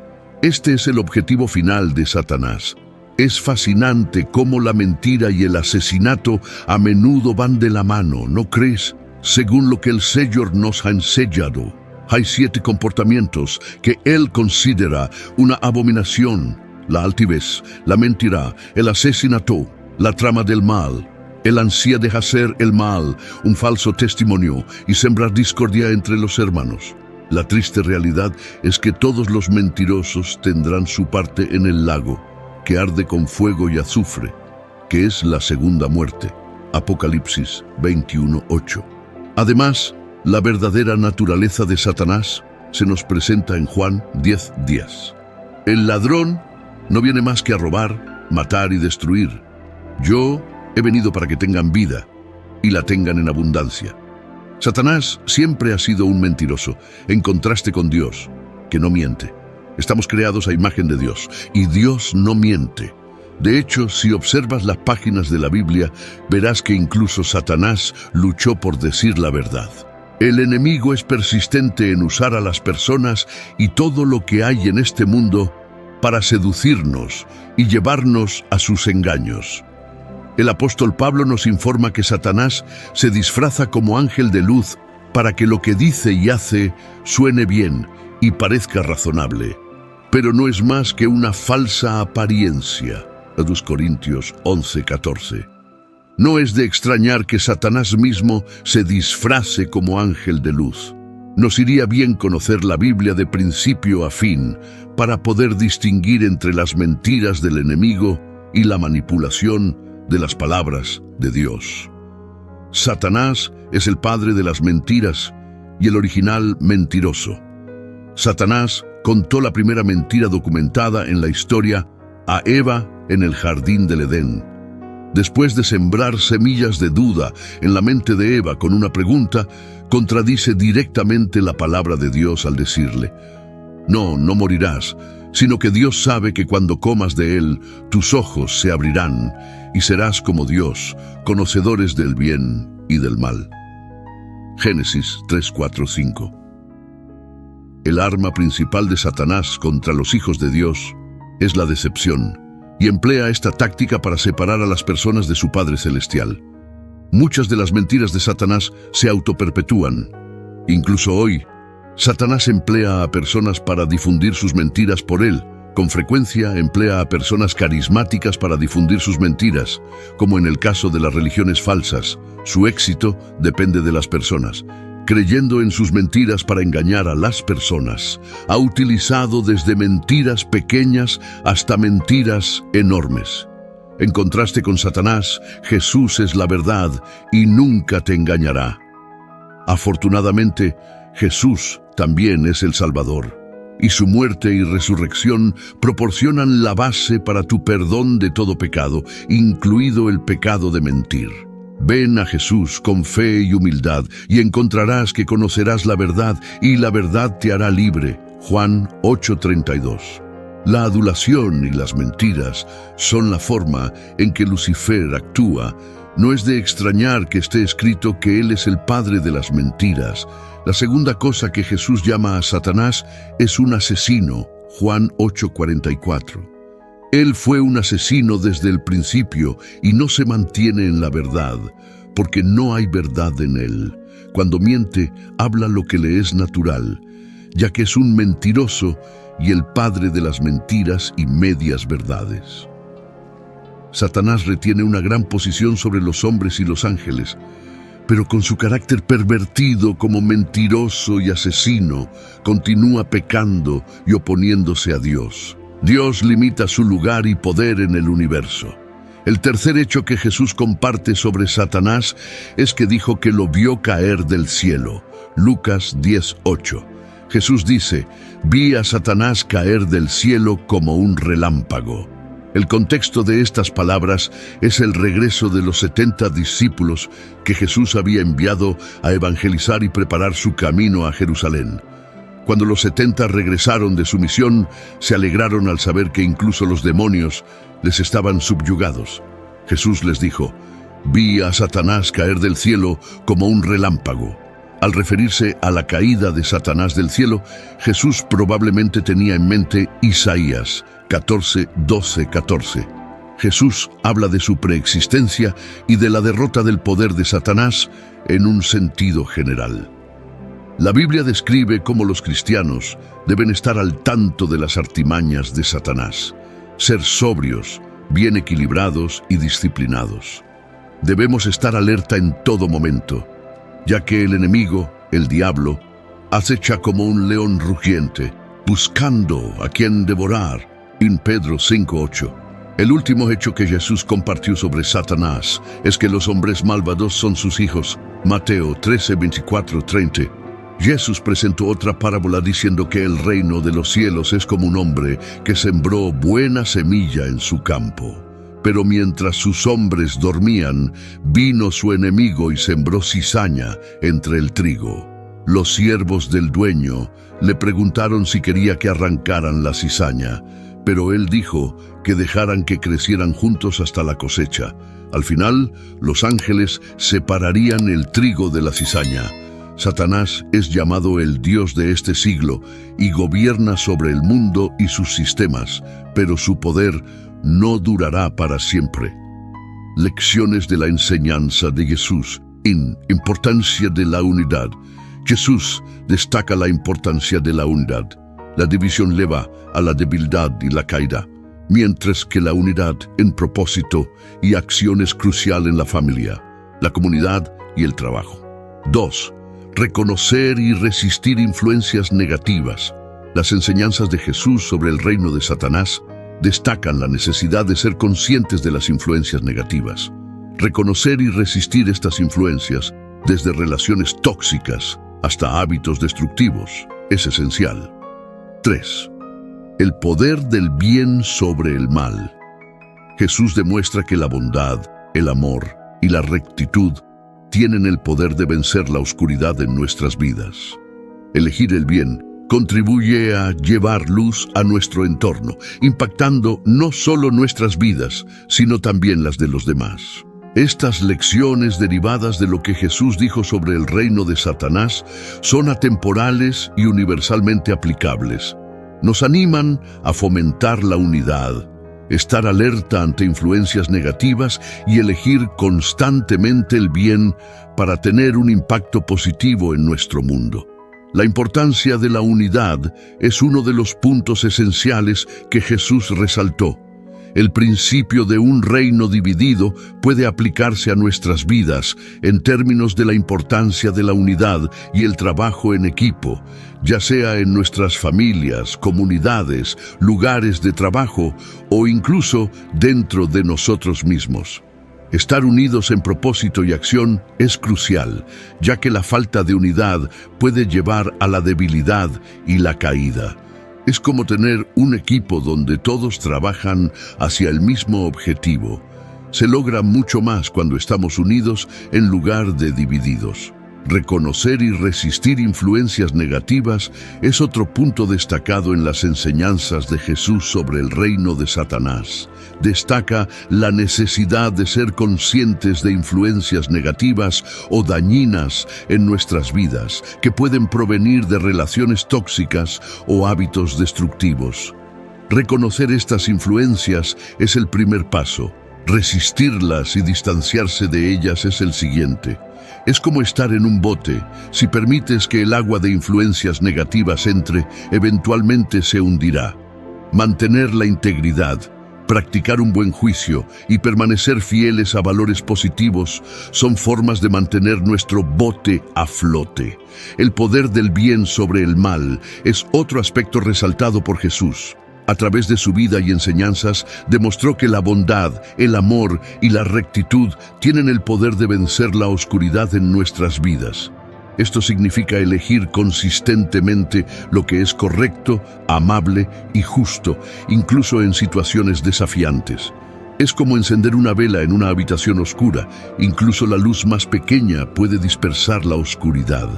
Este es el objetivo final de Satanás. Es fascinante cómo la mentira y el asesinato a menudo van de la mano, ¿no crees? Según lo que el Señor nos ha enseñado, hay 7 comportamientos que Él considera una abominación: la altivez, la mentira, el asesinato, la trama del mal, el ansia de hacer el mal, un falso testimonio y sembrar discordia entre los hermanos. La triste realidad es que todos los mentirosos tendrán su parte en el lago, que arde con fuego y azufre, que es la segunda muerte. Apocalipsis 21:8. Además, la verdadera naturaleza de Satanás se nos presenta en Juan 10:10. El ladrón no viene más que a robar, matar y destruir. Yo he venido para que tengan vida y la tengan en abundancia. Satanás siempre ha sido un mentiroso, en contraste con Dios, que no miente. Estamos creados a imagen de Dios, y Dios no miente. De hecho, si observas las páginas de la Biblia, verás que incluso Satanás luchó por decir la verdad. El enemigo es persistente en usar a las personas y todo lo que hay en este mundo para seducirnos y llevarnos a sus engaños. El apóstol Pablo nos informa que Satanás se disfraza como ángel de luz para que lo que dice y hace suene bien y parezca razonable. Pero no es más que una falsa apariencia. 2 Corintios 11:14. No es de extrañar que Satanás mismo se disfrace como ángel de luz. Nos iría bien conocer la Biblia de principio a fin para poder distinguir entre las mentiras del enemigo y la manipulación de las palabras de Dios. Satanás es el padre de las mentiras y el original mentiroso. Satanás contó la primera mentira documentada en la historia a Eva en el jardín del Edén. Después de sembrar semillas de duda en la mente de Eva con una pregunta, contradice directamente la palabra de Dios al decirle: no morirás, sino que Dios sabe que cuando comas de él, tus ojos se abrirán y serás como Dios, conocedores del bien y del mal. Génesis 3:4-5. El arma principal de Satanás contra los hijos de Dios es la decepción, y emplea esta táctica para separar a las personas de su Padre Celestial. Muchas de las mentiras de Satanás se autoperpetúan. Incluso hoy, Satanás emplea a personas para difundir sus mentiras por él. Con frecuencia emplea a personas carismáticas para difundir sus mentiras, como en el caso de las religiones falsas. Su éxito depende de las personas, creyendo en sus mentiras para engañar a las personas. Ha utilizado desde mentiras pequeñas hasta mentiras enormes. En contraste con Satanás, Jesús es la verdad y nunca te engañará. Afortunadamente, Jesús también es el Salvador, y su muerte y resurrección proporcionan la base para tu perdón de todo pecado, incluido el pecado de mentir. Ven a Jesús con fe y humildad y encontrarás que conocerás la verdad y la verdad te hará libre. Juan 8:32. La adulación y las mentiras son la forma en que Lucifer actúa. No es de extrañar que esté escrito que él es el padre de las mentiras. La segunda cosa que Jesús llama a Satanás es un asesino. Juan 8:44. Él fue un asesino desde el principio y no se mantiene en la verdad, porque no hay verdad en él. Cuando miente, habla lo que le es natural, ya que es un mentiroso y el padre de las mentiras y medias verdades. Satanás retiene una gran posición sobre los hombres y los ángeles, pero con su carácter pervertido como mentiroso y asesino, continúa pecando y oponiéndose a Dios. Dios limita su lugar y poder en el universo. El tercer hecho que Jesús comparte sobre Satanás es que dijo que lo vio caer del cielo. Lucas 10:8. Jesús dice: «Vi a Satanás caer del cielo como un relámpago». El contexto de estas palabras es el regreso de los 70 discípulos que Jesús había enviado a evangelizar y preparar su camino a Jerusalén. Cuando los 70 regresaron de su misión, se alegraron al saber que incluso los demonios les estaban subyugados. Jesús les dijo: «Vi a Satanás caer del cielo como un relámpago». Al referirse a la caída de Satanás del cielo, Jesús probablemente tenía en mente Isaías 14:12-14. Jesús habla de su preexistencia y de la derrota del poder de Satanás en un sentido general. La Biblia describe cómo los cristianos deben estar al tanto de las artimañas de Satanás, ser sobrios, bien equilibrados y disciplinados. Debemos estar alerta en todo momento, ya que el enemigo, el diablo, acecha como un león rugiente, buscando a quien devorar. En Pedro 5:8. El último hecho que Jesús compartió sobre Satanás es que los hombres malvados son sus hijos. Mateo 13:24-30. Jesús presentó otra parábola diciendo que el reino de los cielos es como un hombre que sembró buena semilla en su campo. Pero mientras sus hombres dormían, vino su enemigo y sembró cizaña entre el trigo. Los siervos del dueño le preguntaron si quería que arrancaran la cizaña, pero él dijo que dejaran que crecieran juntos hasta la cosecha. Al final, los ángeles separarían el trigo de la cizaña. Satanás es llamado el Dios de este siglo y gobierna sobre el mundo y sus sistemas, pero su poder no durará para siempre. Lecciones de la enseñanza de Jesús. Importancia de la unidad. Jesús destaca la importancia de la unidad. La división lleva a la debilidad y la caída, mientras que la unidad en propósito y acción es crucial en la familia, la comunidad y el trabajo. 2. Reconocer y resistir influencias negativas. Las enseñanzas de Jesús sobre el reino de Satanás destacan la necesidad de ser conscientes de las influencias negativas. Reconocer y resistir estas influencias, desde relaciones tóxicas hasta hábitos destructivos, es esencial. 3. El poder del bien sobre el mal. Jesús demuestra que la bondad, el amor y la rectitud tienen el poder de vencer la oscuridad en nuestras vidas. Elegir el bien contribuye a llevar luz a nuestro entorno, impactando no solo nuestras vidas, sino también las de los demás. Estas lecciones derivadas de lo que Jesús dijo sobre el reino de Satanás son atemporales y universalmente aplicables. Nos animan a fomentar la unidad, estar alerta ante influencias negativas y elegir constantemente el bien para tener un impacto positivo en nuestro mundo. La importancia de la unidad es uno de los puntos esenciales que Jesús resaltó. El principio de un reino dividido puede aplicarse a nuestras vidas en términos de la importancia de la unidad y el trabajo en equipo, ya sea en nuestras familias, comunidades, lugares de trabajo o incluso dentro de nosotros mismos. Estar unidos en propósito y acción es crucial, ya que la falta de unidad puede llevar a la debilidad y la caída. Es como tener un equipo donde todos trabajan hacia el mismo objetivo. Se logra mucho más cuando estamos unidos en lugar de divididos. Reconocer y resistir influencias negativas es otro punto destacado en las enseñanzas de Jesús sobre el reino de Satanás. Destaca la necesidad de ser conscientes de influencias negativas o dañinas en nuestras vidas, que pueden provenir de relaciones tóxicas o hábitos destructivos. Reconocer estas influencias es el primer paso, Resistirlas y distanciarse de ellas es el siguiente. Es como estar en un bote. Si permites que el agua de influencias negativas entre, eventualmente se hundirá. Mantener la integridad, practicar un buen juicio y permanecer fieles a valores positivos son formas de mantener nuestro bote a flote. El poder del bien sobre el mal es otro aspecto resaltado por Jesús. A través de su vida y enseñanzas, demostró que la bondad, el amor y la rectitud tienen el poder de vencer la oscuridad en nuestras vidas. Esto significa elegir consistentemente lo que es correcto, amable y justo, incluso en situaciones desafiantes. Es como encender una vela en una habitación oscura. Incluso la luz más pequeña puede dispersar la oscuridad.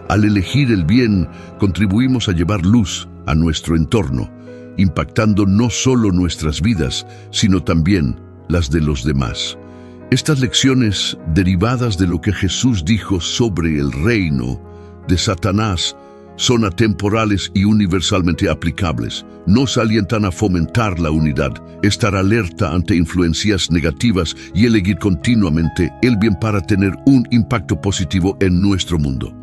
Al elegir el bien, contribuimos a llevar luz a nuestro entorno, impactando no solo nuestras vidas, sino también las de los demás. Estas lecciones, derivadas de lo que Jesús dijo sobre el reino de Satanás, son atemporales y universalmente aplicables. Nos alientan a fomentar la unidad, estar alerta ante influencias negativas y elegir continuamente el bien para tener un impacto positivo en nuestro mundo.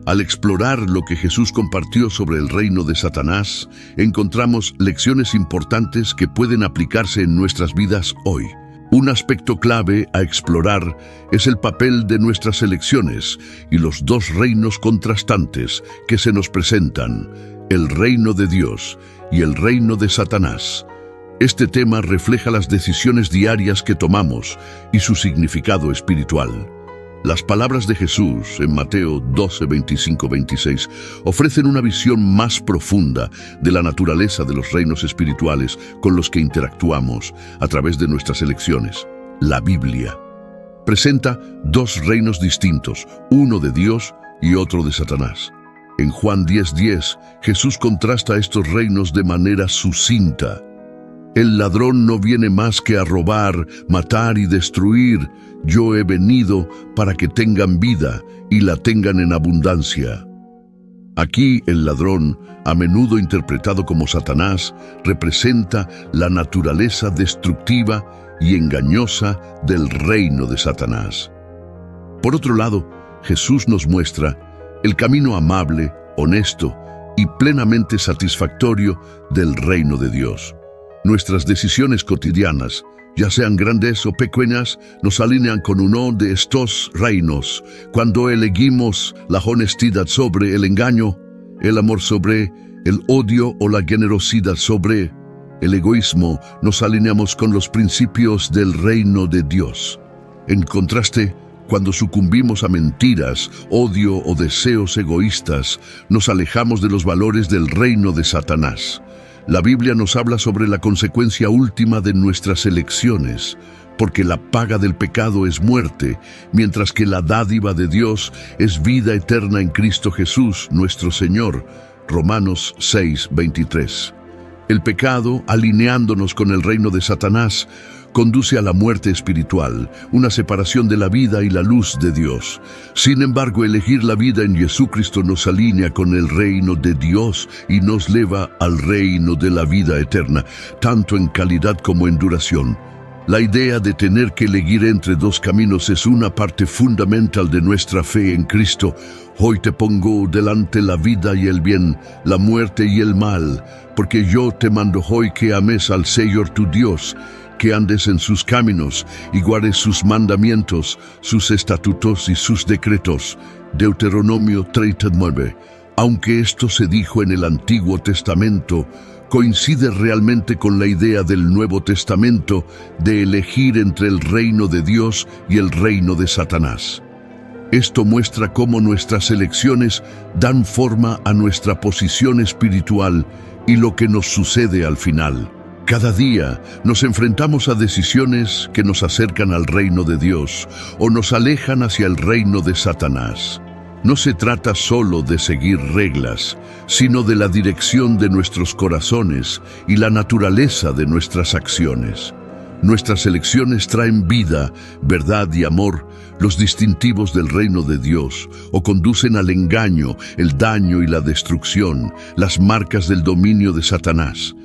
Al explorar lo que Jesús compartió sobre el reino de Satanás, encontramos lecciones importantes que pueden aplicarse en nuestras vidas hoy. Un aspecto clave a explorar es el papel de nuestras elecciones y los dos reinos contrastantes que se nos presentan, el reino de Dios y el reino de Satanás. Este tema refleja las decisiones diarias que tomamos y su significado espiritual. Las palabras de Jesús en Mateo 12, 25, 26 ofrecen una visión más profunda de la naturaleza de los reinos espirituales con los que interactuamos a través de nuestras elecciones. La Biblia presenta dos reinos distintos, uno de Dios y otro de Satanás. En Juan 10:10, Jesús contrasta estos reinos de manera sucinta. El ladrón no viene más que a robar, matar y destruir. Yo he venido para que tengan vida y la tengan en abundancia. Aquí el ladrón, a menudo interpretado como Satanás, representa la naturaleza destructiva y engañosa del reino de Satanás. Por otro lado, Jesús nos muestra el camino amable, honesto y plenamente satisfactorio del reino de Dios. Nuestras decisiones cotidianas, ya sean grandes o pequeñas, nos alinean con uno de estos reinos. Cuando elegimos la honestidad sobre el engaño, el amor sobre el odio o la generosidad sobre el egoísmo, nos alineamos con los principios del reino de Dios. En contraste, cuando sucumbimos a mentiras, odio o deseos egoístas, nos alejamos de los valores del reino de Satanás. La Biblia nos habla sobre la consecuencia última de nuestras elecciones, porque la paga del pecado es muerte, mientras que la dádiva de Dios es vida eterna en Cristo Jesús, nuestro Señor. Romanos 6:23. El pecado, alineándonos con el reino de Satanás, conduce a la muerte espiritual, una separación de la vida y la luz de Dios. Sin embargo, elegir la vida en Jesucristo nos alinea con el reino de Dios y nos lleva al reino de la vida eterna, tanto en calidad como en duración. La idea de tener que elegir entre dos caminos es una parte fundamental de nuestra fe en Cristo. Hoy te pongo delante la vida y el bien, la muerte y el mal, porque yo te mando hoy que ames al Señor tu Dios, que andes en sus caminos y guardes sus mandamientos, sus estatutos y sus decretos. Deuteronomio 39. Aunque esto se dijo en el Antiguo Testamento, coincide realmente con la idea del Nuevo Testamento de elegir entre el reino de Dios y el reino de Satanás. Esto muestra cómo nuestras elecciones dan forma a nuestra posición espiritual y lo que nos sucede al final. Cada día nos enfrentamos a decisiones que nos acercan al reino de Dios o nos alejan hacia el reino de Satanás. No se trata solo de seguir reglas, sino de la dirección de nuestros corazones y la naturaleza de nuestras acciones. Nuestras elecciones traen vida, verdad y amor, los distintivos del reino de Dios, o conducen al engaño, el daño y la destrucción, las marcas del dominio de Satanás.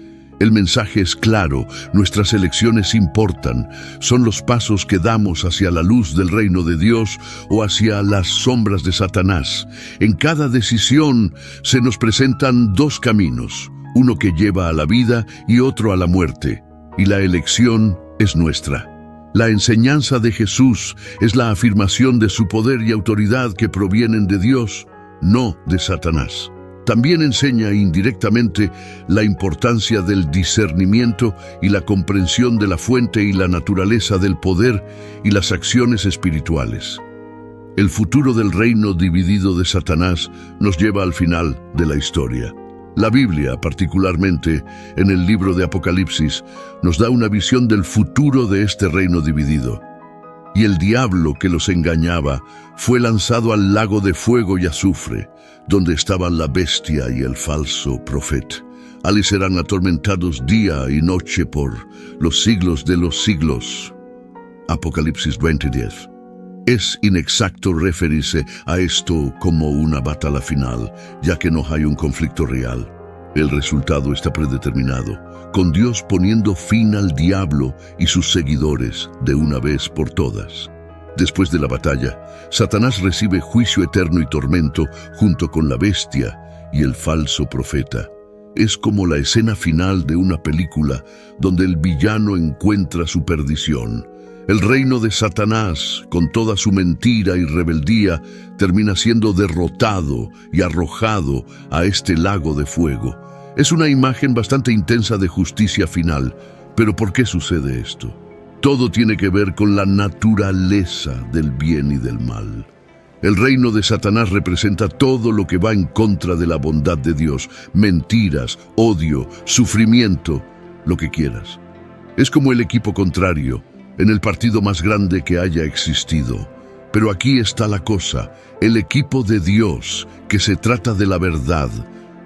El mensaje es claro, nuestras elecciones importan, son los pasos que damos hacia la luz del reino de Dios o hacia las sombras de Satanás. En cada decisión se nos presentan dos caminos, uno que lleva a la vida y otro a la muerte, y la elección es nuestra. La enseñanza de Jesús es la afirmación de su poder y autoridad que provienen de Dios, no de Satanás. También enseña indirectamente la importancia del discernimiento y la comprensión de la fuente y la naturaleza del poder y las acciones espirituales. El futuro del reino dividido de Satanás nos lleva al final de la historia. La Biblia, particularmente en el libro de Apocalipsis, nos da una visión del futuro de este reino dividido. Y el diablo que los engañaba fue lanzado al lago de fuego y azufre, donde estaban la bestia y el falso profeta. Allí serán atormentados día y noche por los siglos de los siglos. Apocalipsis 20:10. Es inexacto referirse a esto como una batalla final, ya que no hay un conflicto real. El resultado está predeterminado, con Dios poniendo fin al diablo y sus seguidores de una vez por todas. Después de la batalla, Satanás recibe juicio eterno y tormento junto con la bestia y el falso profeta. Es como la escena final de una película donde el villano encuentra su perdición. El reino de Satanás, con toda su mentira y rebeldía, termina siendo derrotado y arrojado a este lago de fuego. Es una imagen bastante intensa de justicia final. ¿Pero por qué sucede esto? Todo tiene que ver con la naturaleza del bien y del mal. El reino de Satanás representa todo lo que va en contra de la bondad de Dios: mentiras, odio, sufrimiento, lo que quieras. Es como el equipo contrario, en el partido más grande que haya existido. Pero aquí está la cosa, el equipo de Dios, que se trata de la verdad,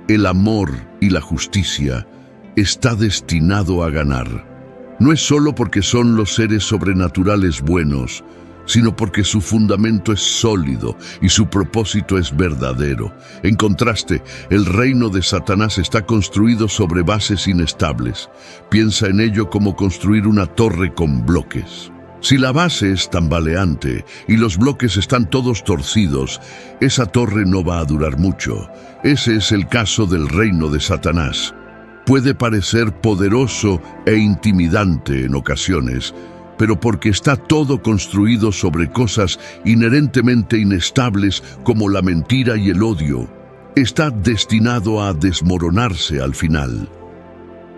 el amor y la justicia, está destinado a ganar. No es solo porque son los seres sobrenaturales buenos, sino porque su fundamento es sólido y su propósito es verdadero. En contraste, el reino de Satanás está construido sobre bases inestables. Piensa en ello como construir una torre con bloques. Si la base es tambaleante y los bloques están todos torcidos, esa torre no va a durar mucho. Ese es el caso del reino de Satanás. Puede parecer poderoso e intimidante en ocasiones, pero porque está todo construido sobre cosas inherentemente inestables como la mentira y el odio, está destinado a desmoronarse al final.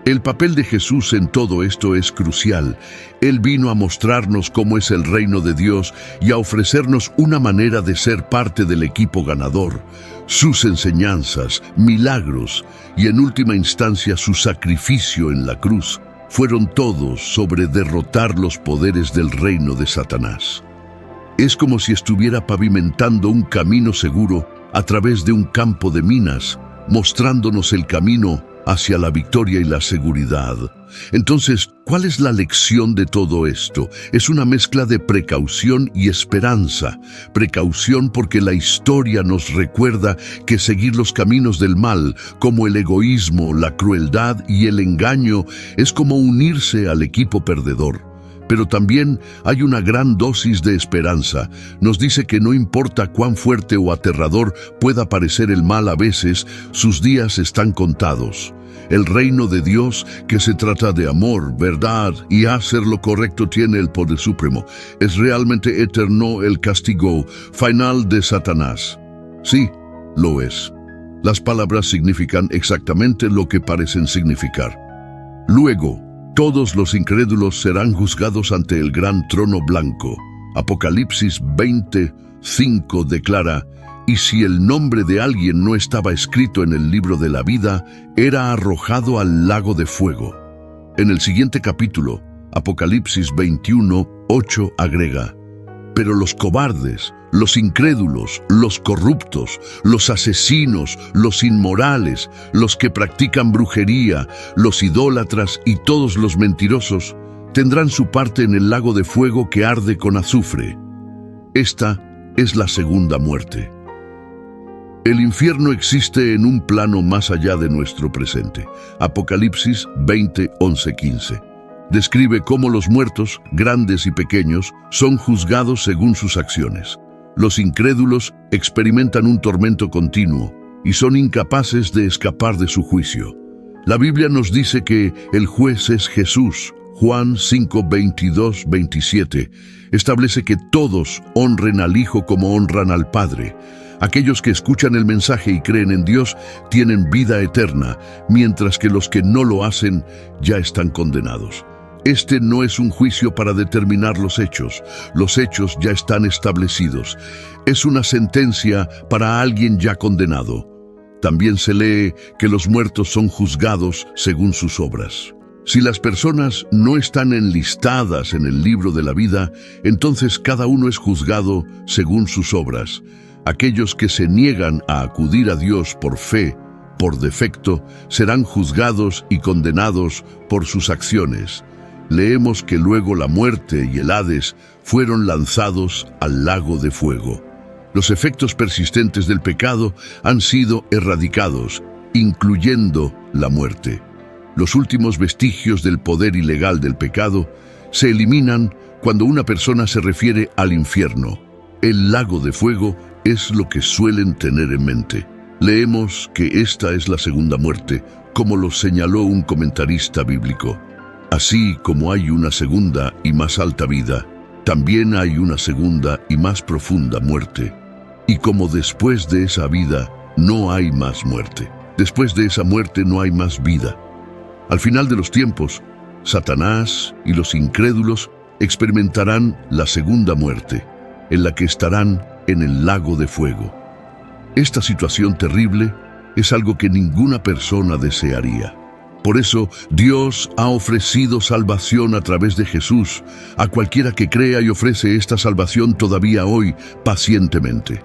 El papel de Jesús en todo esto es crucial. Él vino a mostrarnos cómo es el reino de Dios y a ofrecernos una manera de ser parte del equipo ganador. Sus enseñanzas, milagros y en última instancia su sacrificio en la cruz fueron todos sobre derrotar los poderes del reino de Satanás. Es como si estuviera pavimentando un camino seguro a través de un campo de minas, mostrándonos el camino hacia la victoria y la seguridad. Entonces, ¿cuál es la lección de todo esto? Es una mezcla de precaución y esperanza. Precaución porque la historia nos recuerda que seguir los caminos del mal, como el egoísmo, la crueldad y el engaño, es como unirse al equipo perdedor. Pero también hay una gran dosis de esperanza. Nos dice que no importa cuán fuerte o aterrador pueda parecer el mal a veces, sus días están contados. El reino de Dios, que se trata de amor, verdad y hacer lo correcto, tiene el poder supremo. Es realmente eterno el castigo final de Satanás. Sí, lo es. Las palabras significan exactamente lo que parecen significar. Luego, todos los incrédulos serán juzgados ante el gran trono blanco. Apocalipsis 20:5 declara: y si el nombre de alguien no estaba escrito en el libro de la vida, era arrojado al lago de fuego. En el siguiente capítulo, Apocalipsis 21:8 agrega: pero los cobardes, los incrédulos, los corruptos, los asesinos, los inmorales, los que practican brujería, los idólatras y todos los mentirosos, tendrán su parte en el lago de fuego que arde con azufre. Esta es la segunda muerte. El infierno existe en un plano más allá de nuestro presente. Apocalipsis 20, 11, 15. Describe cómo los muertos, grandes y pequeños, son juzgados según sus acciones. Los incrédulos experimentan un tormento continuo y son incapaces de escapar de su juicio. La Biblia nos dice que el juez es Jesús. Juan 5, 22, 27 establece que todos honren al Hijo como honran al Padre. Aquellos que escuchan el mensaje y creen en Dios tienen vida eterna, mientras que los que no lo hacen ya están condenados. Este no es un juicio para determinar los hechos ya están establecidos. Es una sentencia para alguien ya condenado. También se lee que los muertos son juzgados según sus obras. Si las personas no están enlistadas en el libro de la vida, entonces cada uno es juzgado según sus obras. Aquellos que se niegan a acudir a Dios por fe, por defecto, serán juzgados y condenados por sus acciones. Leemos que luego la muerte y el Hades fueron lanzados al lago de fuego. Los efectos persistentes del pecado han sido erradicados, incluyendo la muerte. Los últimos vestigios del poder ilegal del pecado se eliminan cuando una persona se refiere al infierno. El lago de fuego es lo que suelen tener en mente. Leemos que esta es la segunda muerte, como lo señaló un comentarista bíblico. Así como hay una segunda y más alta vida, también hay una segunda y más profunda muerte. Y como después de esa vida no hay más muerte, después de esa muerte no hay más vida. Al final de los tiempos, Satanás y los incrédulos experimentarán la segunda muerte, en la que estarán en el lago de fuego. Esta situación terrible es algo que ninguna persona desearía. Por eso, Dios ha ofrecido salvación a través de Jesús a cualquiera que crea y ofrece esta salvación todavía hoy pacientemente.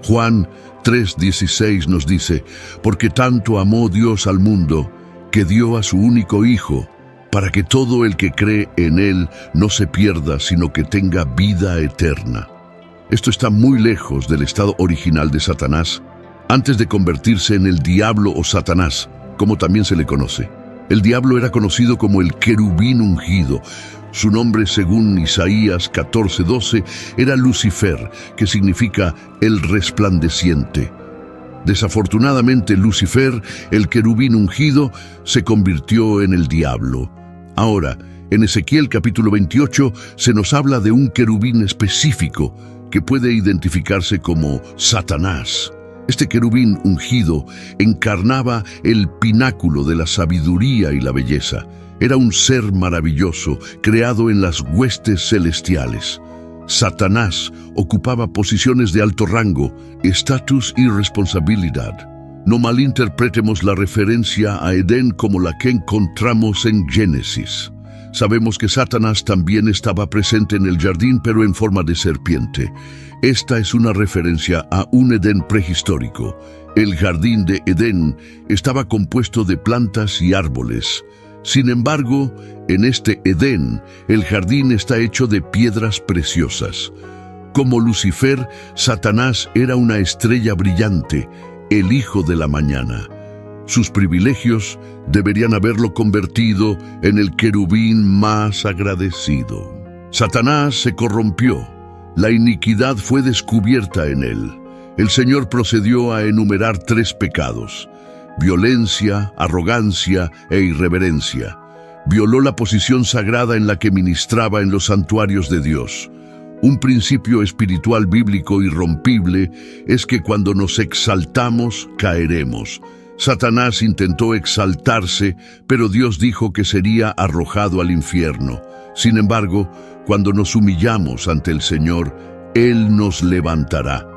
Juan 3:16 nos dice: porque tanto amó Dios al mundo, que dio a su único Hijo, para que todo el que cree en Él no se pierda, sino que tenga vida eterna. Esto está muy lejos del estado original de Satanás, antes de convertirse en el diablo o Satanás, como también se le conoce. El diablo era conocido como el querubín ungido. Su nombre, según Isaías 14:12, era Lucifer, que significa el resplandeciente. Desafortunadamente, Lucifer, el querubín ungido, se convirtió en el diablo. Ahora, en Ezequiel capítulo 28, se nos habla de un querubín específico que puede identificarse como Satanás. Este querubín ungido encarnaba el pináculo de la sabiduría y la belleza. Era un ser maravilloso, creado en las huestes celestiales. Satanás ocupaba posiciones de alto rango, estatus y responsabilidad. No malinterpretemos la referencia a Edén como la que encontramos en Génesis. Sabemos que Satanás también estaba presente en el jardín, pero en forma de serpiente. Esta es una referencia a un Edén prehistórico. El jardín de Edén estaba compuesto de plantas y árboles. Sin embargo, en este Edén, el jardín está hecho de piedras preciosas. Como Lucifer, Satanás era una estrella brillante, el hijo de la mañana. Sus privilegios deberían haberlo convertido en el querubín más agradecido. Satanás se corrompió. La iniquidad fue descubierta en él. El Señor procedió a enumerar 3 pecados: violencia, arrogancia e irreverencia. Violó la posición sagrada en la que ministraba en los santuarios de Dios. Un principio espiritual bíblico irrompible es que cuando nos exaltamos, caeremos. Satanás intentó exaltarse, pero Dios dijo que sería arrojado al infierno. Sin embargo, cuando nos humillamos ante el Señor, Él nos levantará.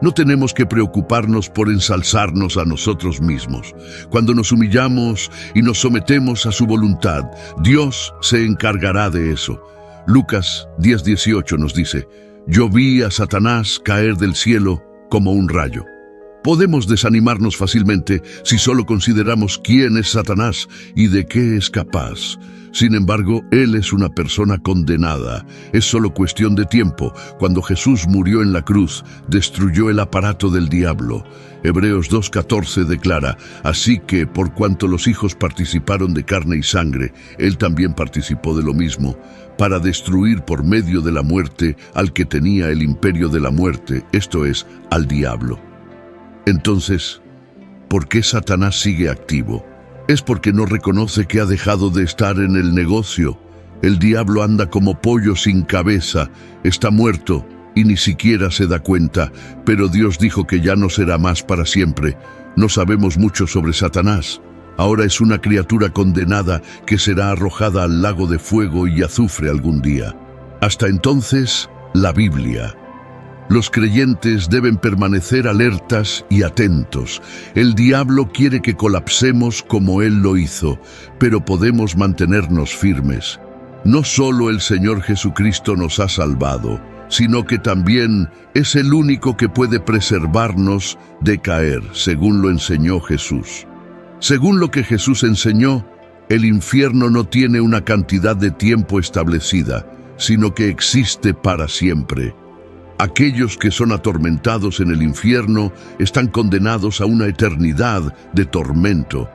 No tenemos que preocuparnos por ensalzarnos a nosotros mismos. Cuando nos humillamos y nos sometemos a su voluntad, Dios se encargará de eso. Lucas 10:18 nos dice: yo vi a Satanás caer del cielo como un rayo. Podemos desanimarnos fácilmente si solo consideramos quién es Satanás y de qué es capaz. Sin embargo, él es una persona condenada. Es solo cuestión de tiempo. Cuando Jesús murió en la cruz, destruyó el aparato del diablo. Hebreos 2:14 declara: así que, por cuanto los hijos participaron de carne y sangre, él también participó de lo mismo, para destruir por medio de la muerte al que tenía el imperio de la muerte, esto es, al diablo. Entonces, ¿por qué Satanás sigue activo? Es porque no reconoce que ha dejado de estar en el negocio. El diablo anda como pollo sin cabeza, está muerto y ni siquiera se da cuenta, pero Dios dijo que ya no será más para siempre. No sabemos mucho sobre Satanás. Ahora es una criatura condenada que será arrojada al lago de fuego y azufre algún día. Hasta entonces, la Biblia. Los creyentes deben permanecer alertas y atentos. El diablo quiere que colapsemos como él lo hizo, pero podemos mantenernos firmes. No solo el Señor Jesucristo nos ha salvado, sino que también es el único que puede preservarnos de caer, según lo enseñó Jesús. Según lo que Jesús enseñó, el infierno no tiene una cantidad de tiempo establecida, sino que existe para siempre. Aquellos que son atormentados en el infierno están condenados a una eternidad de tormento.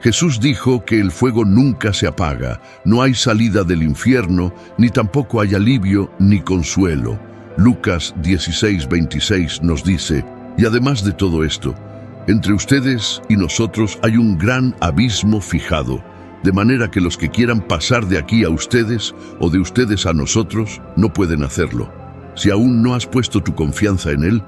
Jesús dijo que el fuego nunca se apaga, no hay salida del infierno, ni tampoco hay alivio ni consuelo. Lucas 16:26 nos dice: y además de todo esto, entre ustedes y nosotros hay un gran abismo fijado, de manera que los que quieran pasar de aquí a ustedes o de ustedes a nosotros no pueden hacerlo. Si aún no has puesto tu confianza en Él,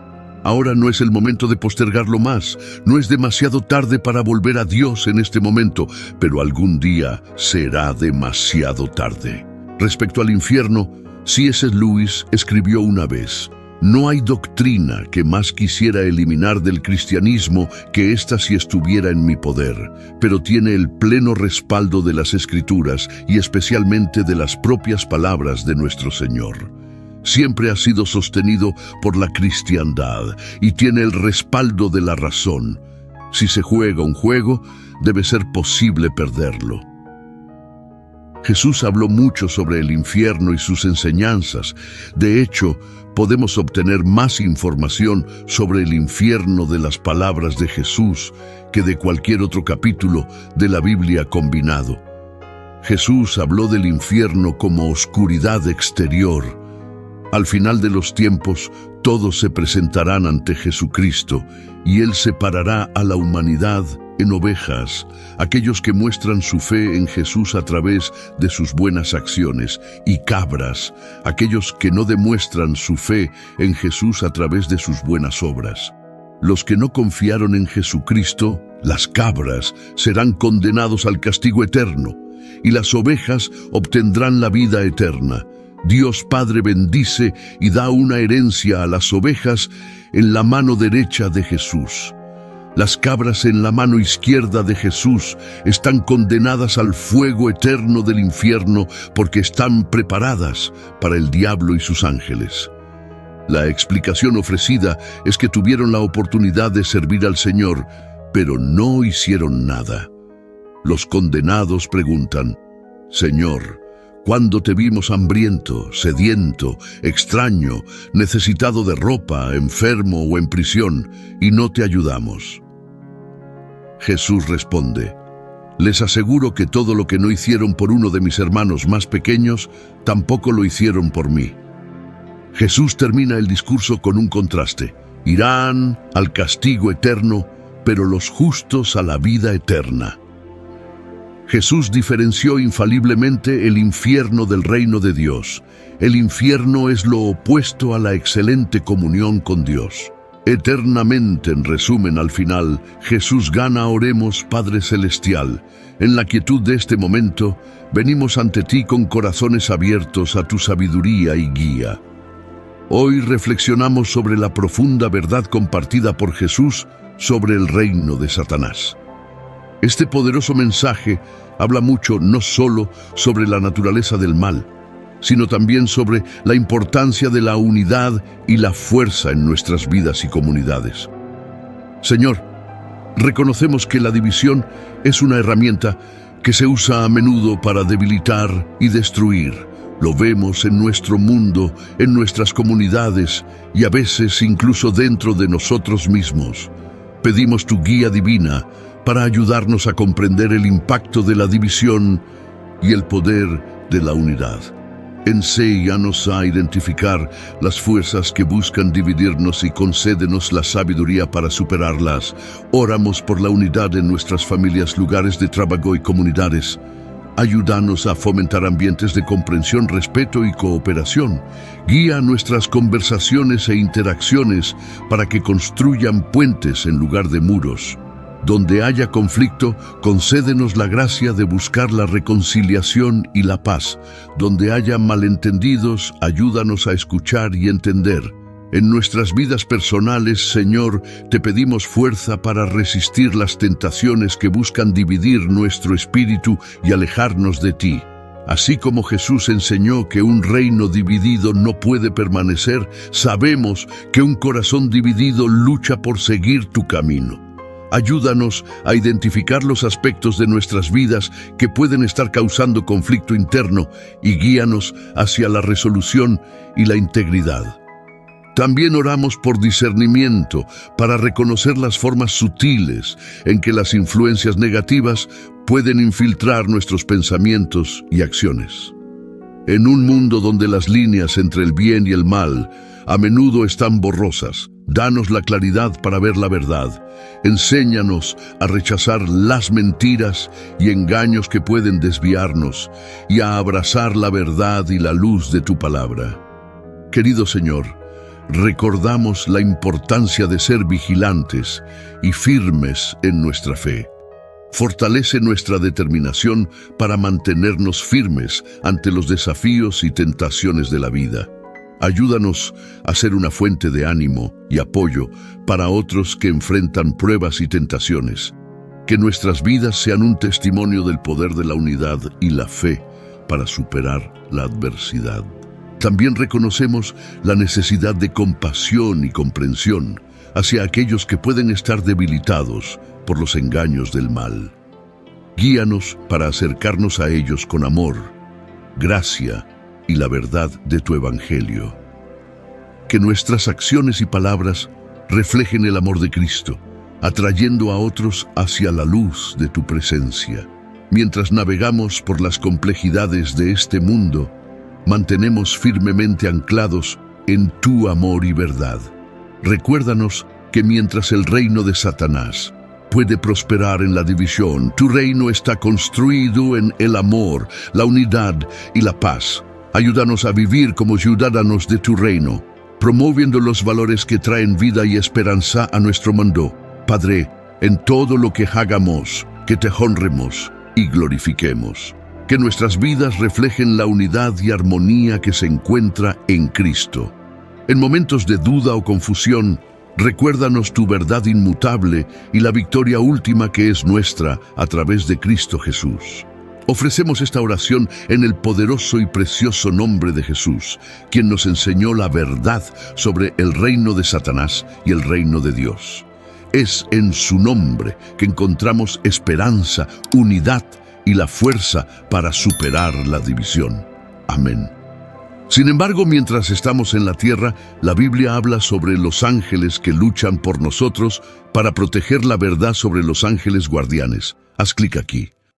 ahora no es el momento de postergarlo más. No es demasiado tarde para volver a Dios en este momento, pero algún día será demasiado tarde. Respecto al infierno, C.S. Lewis escribió una vez: no hay doctrina que más quisiera eliminar del cristianismo que ésta si estuviera en mi poder, pero tiene el pleno respaldo de las Escrituras y especialmente de las propias palabras de nuestro Señor. Siempre ha sido sostenido por la cristiandad y tiene el respaldo de la razón. Si se juega un juego, debe ser posible perderlo. Jesús habló mucho sobre el infierno y sus enseñanzas. De hecho, podemos obtener más información sobre el infierno de las palabras de Jesús que de cualquier otro capítulo de la Biblia combinado. Jesús habló del infierno como oscuridad exterior. Al final de los tiempos, todos se presentarán ante Jesucristo y Él separará a la humanidad en ovejas, aquellos que muestran su fe en Jesús a través de sus buenas acciones, y cabras, aquellos que no demuestran su fe en Jesús a través de sus buenas obras. Los que no confiaron en Jesucristo, las cabras, serán condenados al castigo eterno, y las ovejas obtendrán la vida eterna. Dios Padre bendice y da una herencia a las ovejas en la mano derecha de Jesús. Las cabras en la mano izquierda de Jesús están condenadas al fuego eterno del infierno porque están preparadas para el diablo y sus ángeles. La explicación ofrecida es que tuvieron la oportunidad de servir al Señor, pero no hicieron nada. Los condenados preguntan: Señor, ¿cuándo te vimos hambriento, sediento, extraño, necesitado de ropa, enfermo o en prisión, y no te ayudamos? Jesús responde: les aseguro que todo lo que no hicieron por uno de mis hermanos más pequeños, tampoco lo hicieron por mí. Jesús termina el discurso con un contraste: irán al castigo eterno, pero los justos a la vida eterna. Jesús diferenció infaliblemente el infierno del reino de Dios. El infierno es lo opuesto a la excelente comunión con Dios. Eternamente, en resumen, al final, Jesús gana. Oremos. Padre Celestial, en la quietud de este momento, venimos ante ti con corazones abiertos a tu sabiduría y guía. Hoy reflexionamos sobre la profunda verdad compartida por Jesús sobre el reino de Satanás. Este poderoso mensaje habla mucho no solo sobre la naturaleza del mal, sino también sobre la importancia de la unidad y la fuerza en nuestras vidas y comunidades. Señor, reconocemos que la división es una herramienta que se usa a menudo para debilitar y destruir. Lo vemos en nuestro mundo, en nuestras comunidades y a veces incluso dentro de nosotros mismos. Pedimos tu guía divina para ayudarnos a comprender el impacto de la división y el poder de la unidad. Enséñanos a identificar las fuerzas que buscan dividirnos y concédenos la sabiduría para superarlas. Oramos por la unidad en nuestras familias, lugares de trabajo y comunidades. Ayúdanos a fomentar ambientes de comprensión, respeto y cooperación. Guía nuestras conversaciones e interacciones para que construyan puentes en lugar de muros. Donde haya conflicto, concédenos la gracia de buscar la reconciliación y la paz. Donde haya malentendidos, ayúdanos a escuchar y entender. En nuestras vidas personales, Señor, te pedimos fuerza para resistir las tentaciones que buscan dividir nuestro espíritu y alejarnos de ti. Así como Jesús enseñó que un reino dividido no puede permanecer, sabemos que un corazón dividido lucha por seguir tu camino. Ayúdanos a identificar los aspectos de nuestras vidas que pueden estar causando conflicto interno y guíanos hacia la resolución y la integridad. También oramos por discernimiento para reconocer las formas sutiles en que las influencias negativas pueden infiltrar nuestros pensamientos y acciones. En un mundo donde las líneas entre el bien y el mal a menudo están borrosas, danos la claridad para ver la verdad. Enséñanos a rechazar las mentiras y engaños que pueden desviarnos y a abrazar la verdad y la luz de tu palabra. Querido Señor, recordamos la importancia de ser vigilantes y firmes en nuestra fe. Fortalece nuestra determinación para mantenernos firmes ante los desafíos y tentaciones de la vida. Ayúdanos a ser una fuente de ánimo y apoyo para otros que enfrentan pruebas y tentaciones. Que nuestras vidas sean un testimonio del poder de la unidad y la fe para superar la adversidad. También reconocemos la necesidad de compasión y comprensión hacia aquellos que pueden estar debilitados por los engaños del mal. Guíanos para acercarnos a ellos con amor, gracia y la verdad de tu Evangelio. Que nuestras acciones y palabras reflejen el amor de Cristo, atrayendo a otros hacia la luz de tu presencia. Mientras navegamos por las complejidades de este mundo, mantenemos firmemente anclados en tu amor y verdad. Recuérdanos que mientras el reino de Satanás puede prosperar en la división, tu reino está construido en el amor, la unidad y la paz. Ayúdanos a vivir como ciudadanos de tu reino, promoviendo los valores que traen vida y esperanza a nuestro mundo. Padre, en todo lo que hagamos, que te honremos y glorifiquemos. Que nuestras vidas reflejen la unidad y armonía que se encuentra en Cristo. En momentos de duda o confusión, recuérdanos tu verdad inmutable y la victoria última que es nuestra a través de Cristo Jesús. Ofrecemos esta oración en el poderoso y precioso nombre de Jesús, quien nos enseñó la verdad sobre el reino de Satanás y el reino de Dios. Es en su nombre que encontramos esperanza, unidad y la fuerza para superar la división. Amén. Sin embargo, mientras estamos en la tierra, la Biblia habla sobre los ángeles que luchan por nosotros para proteger la verdad sobre los ángeles guardianes. Haz clic aquí.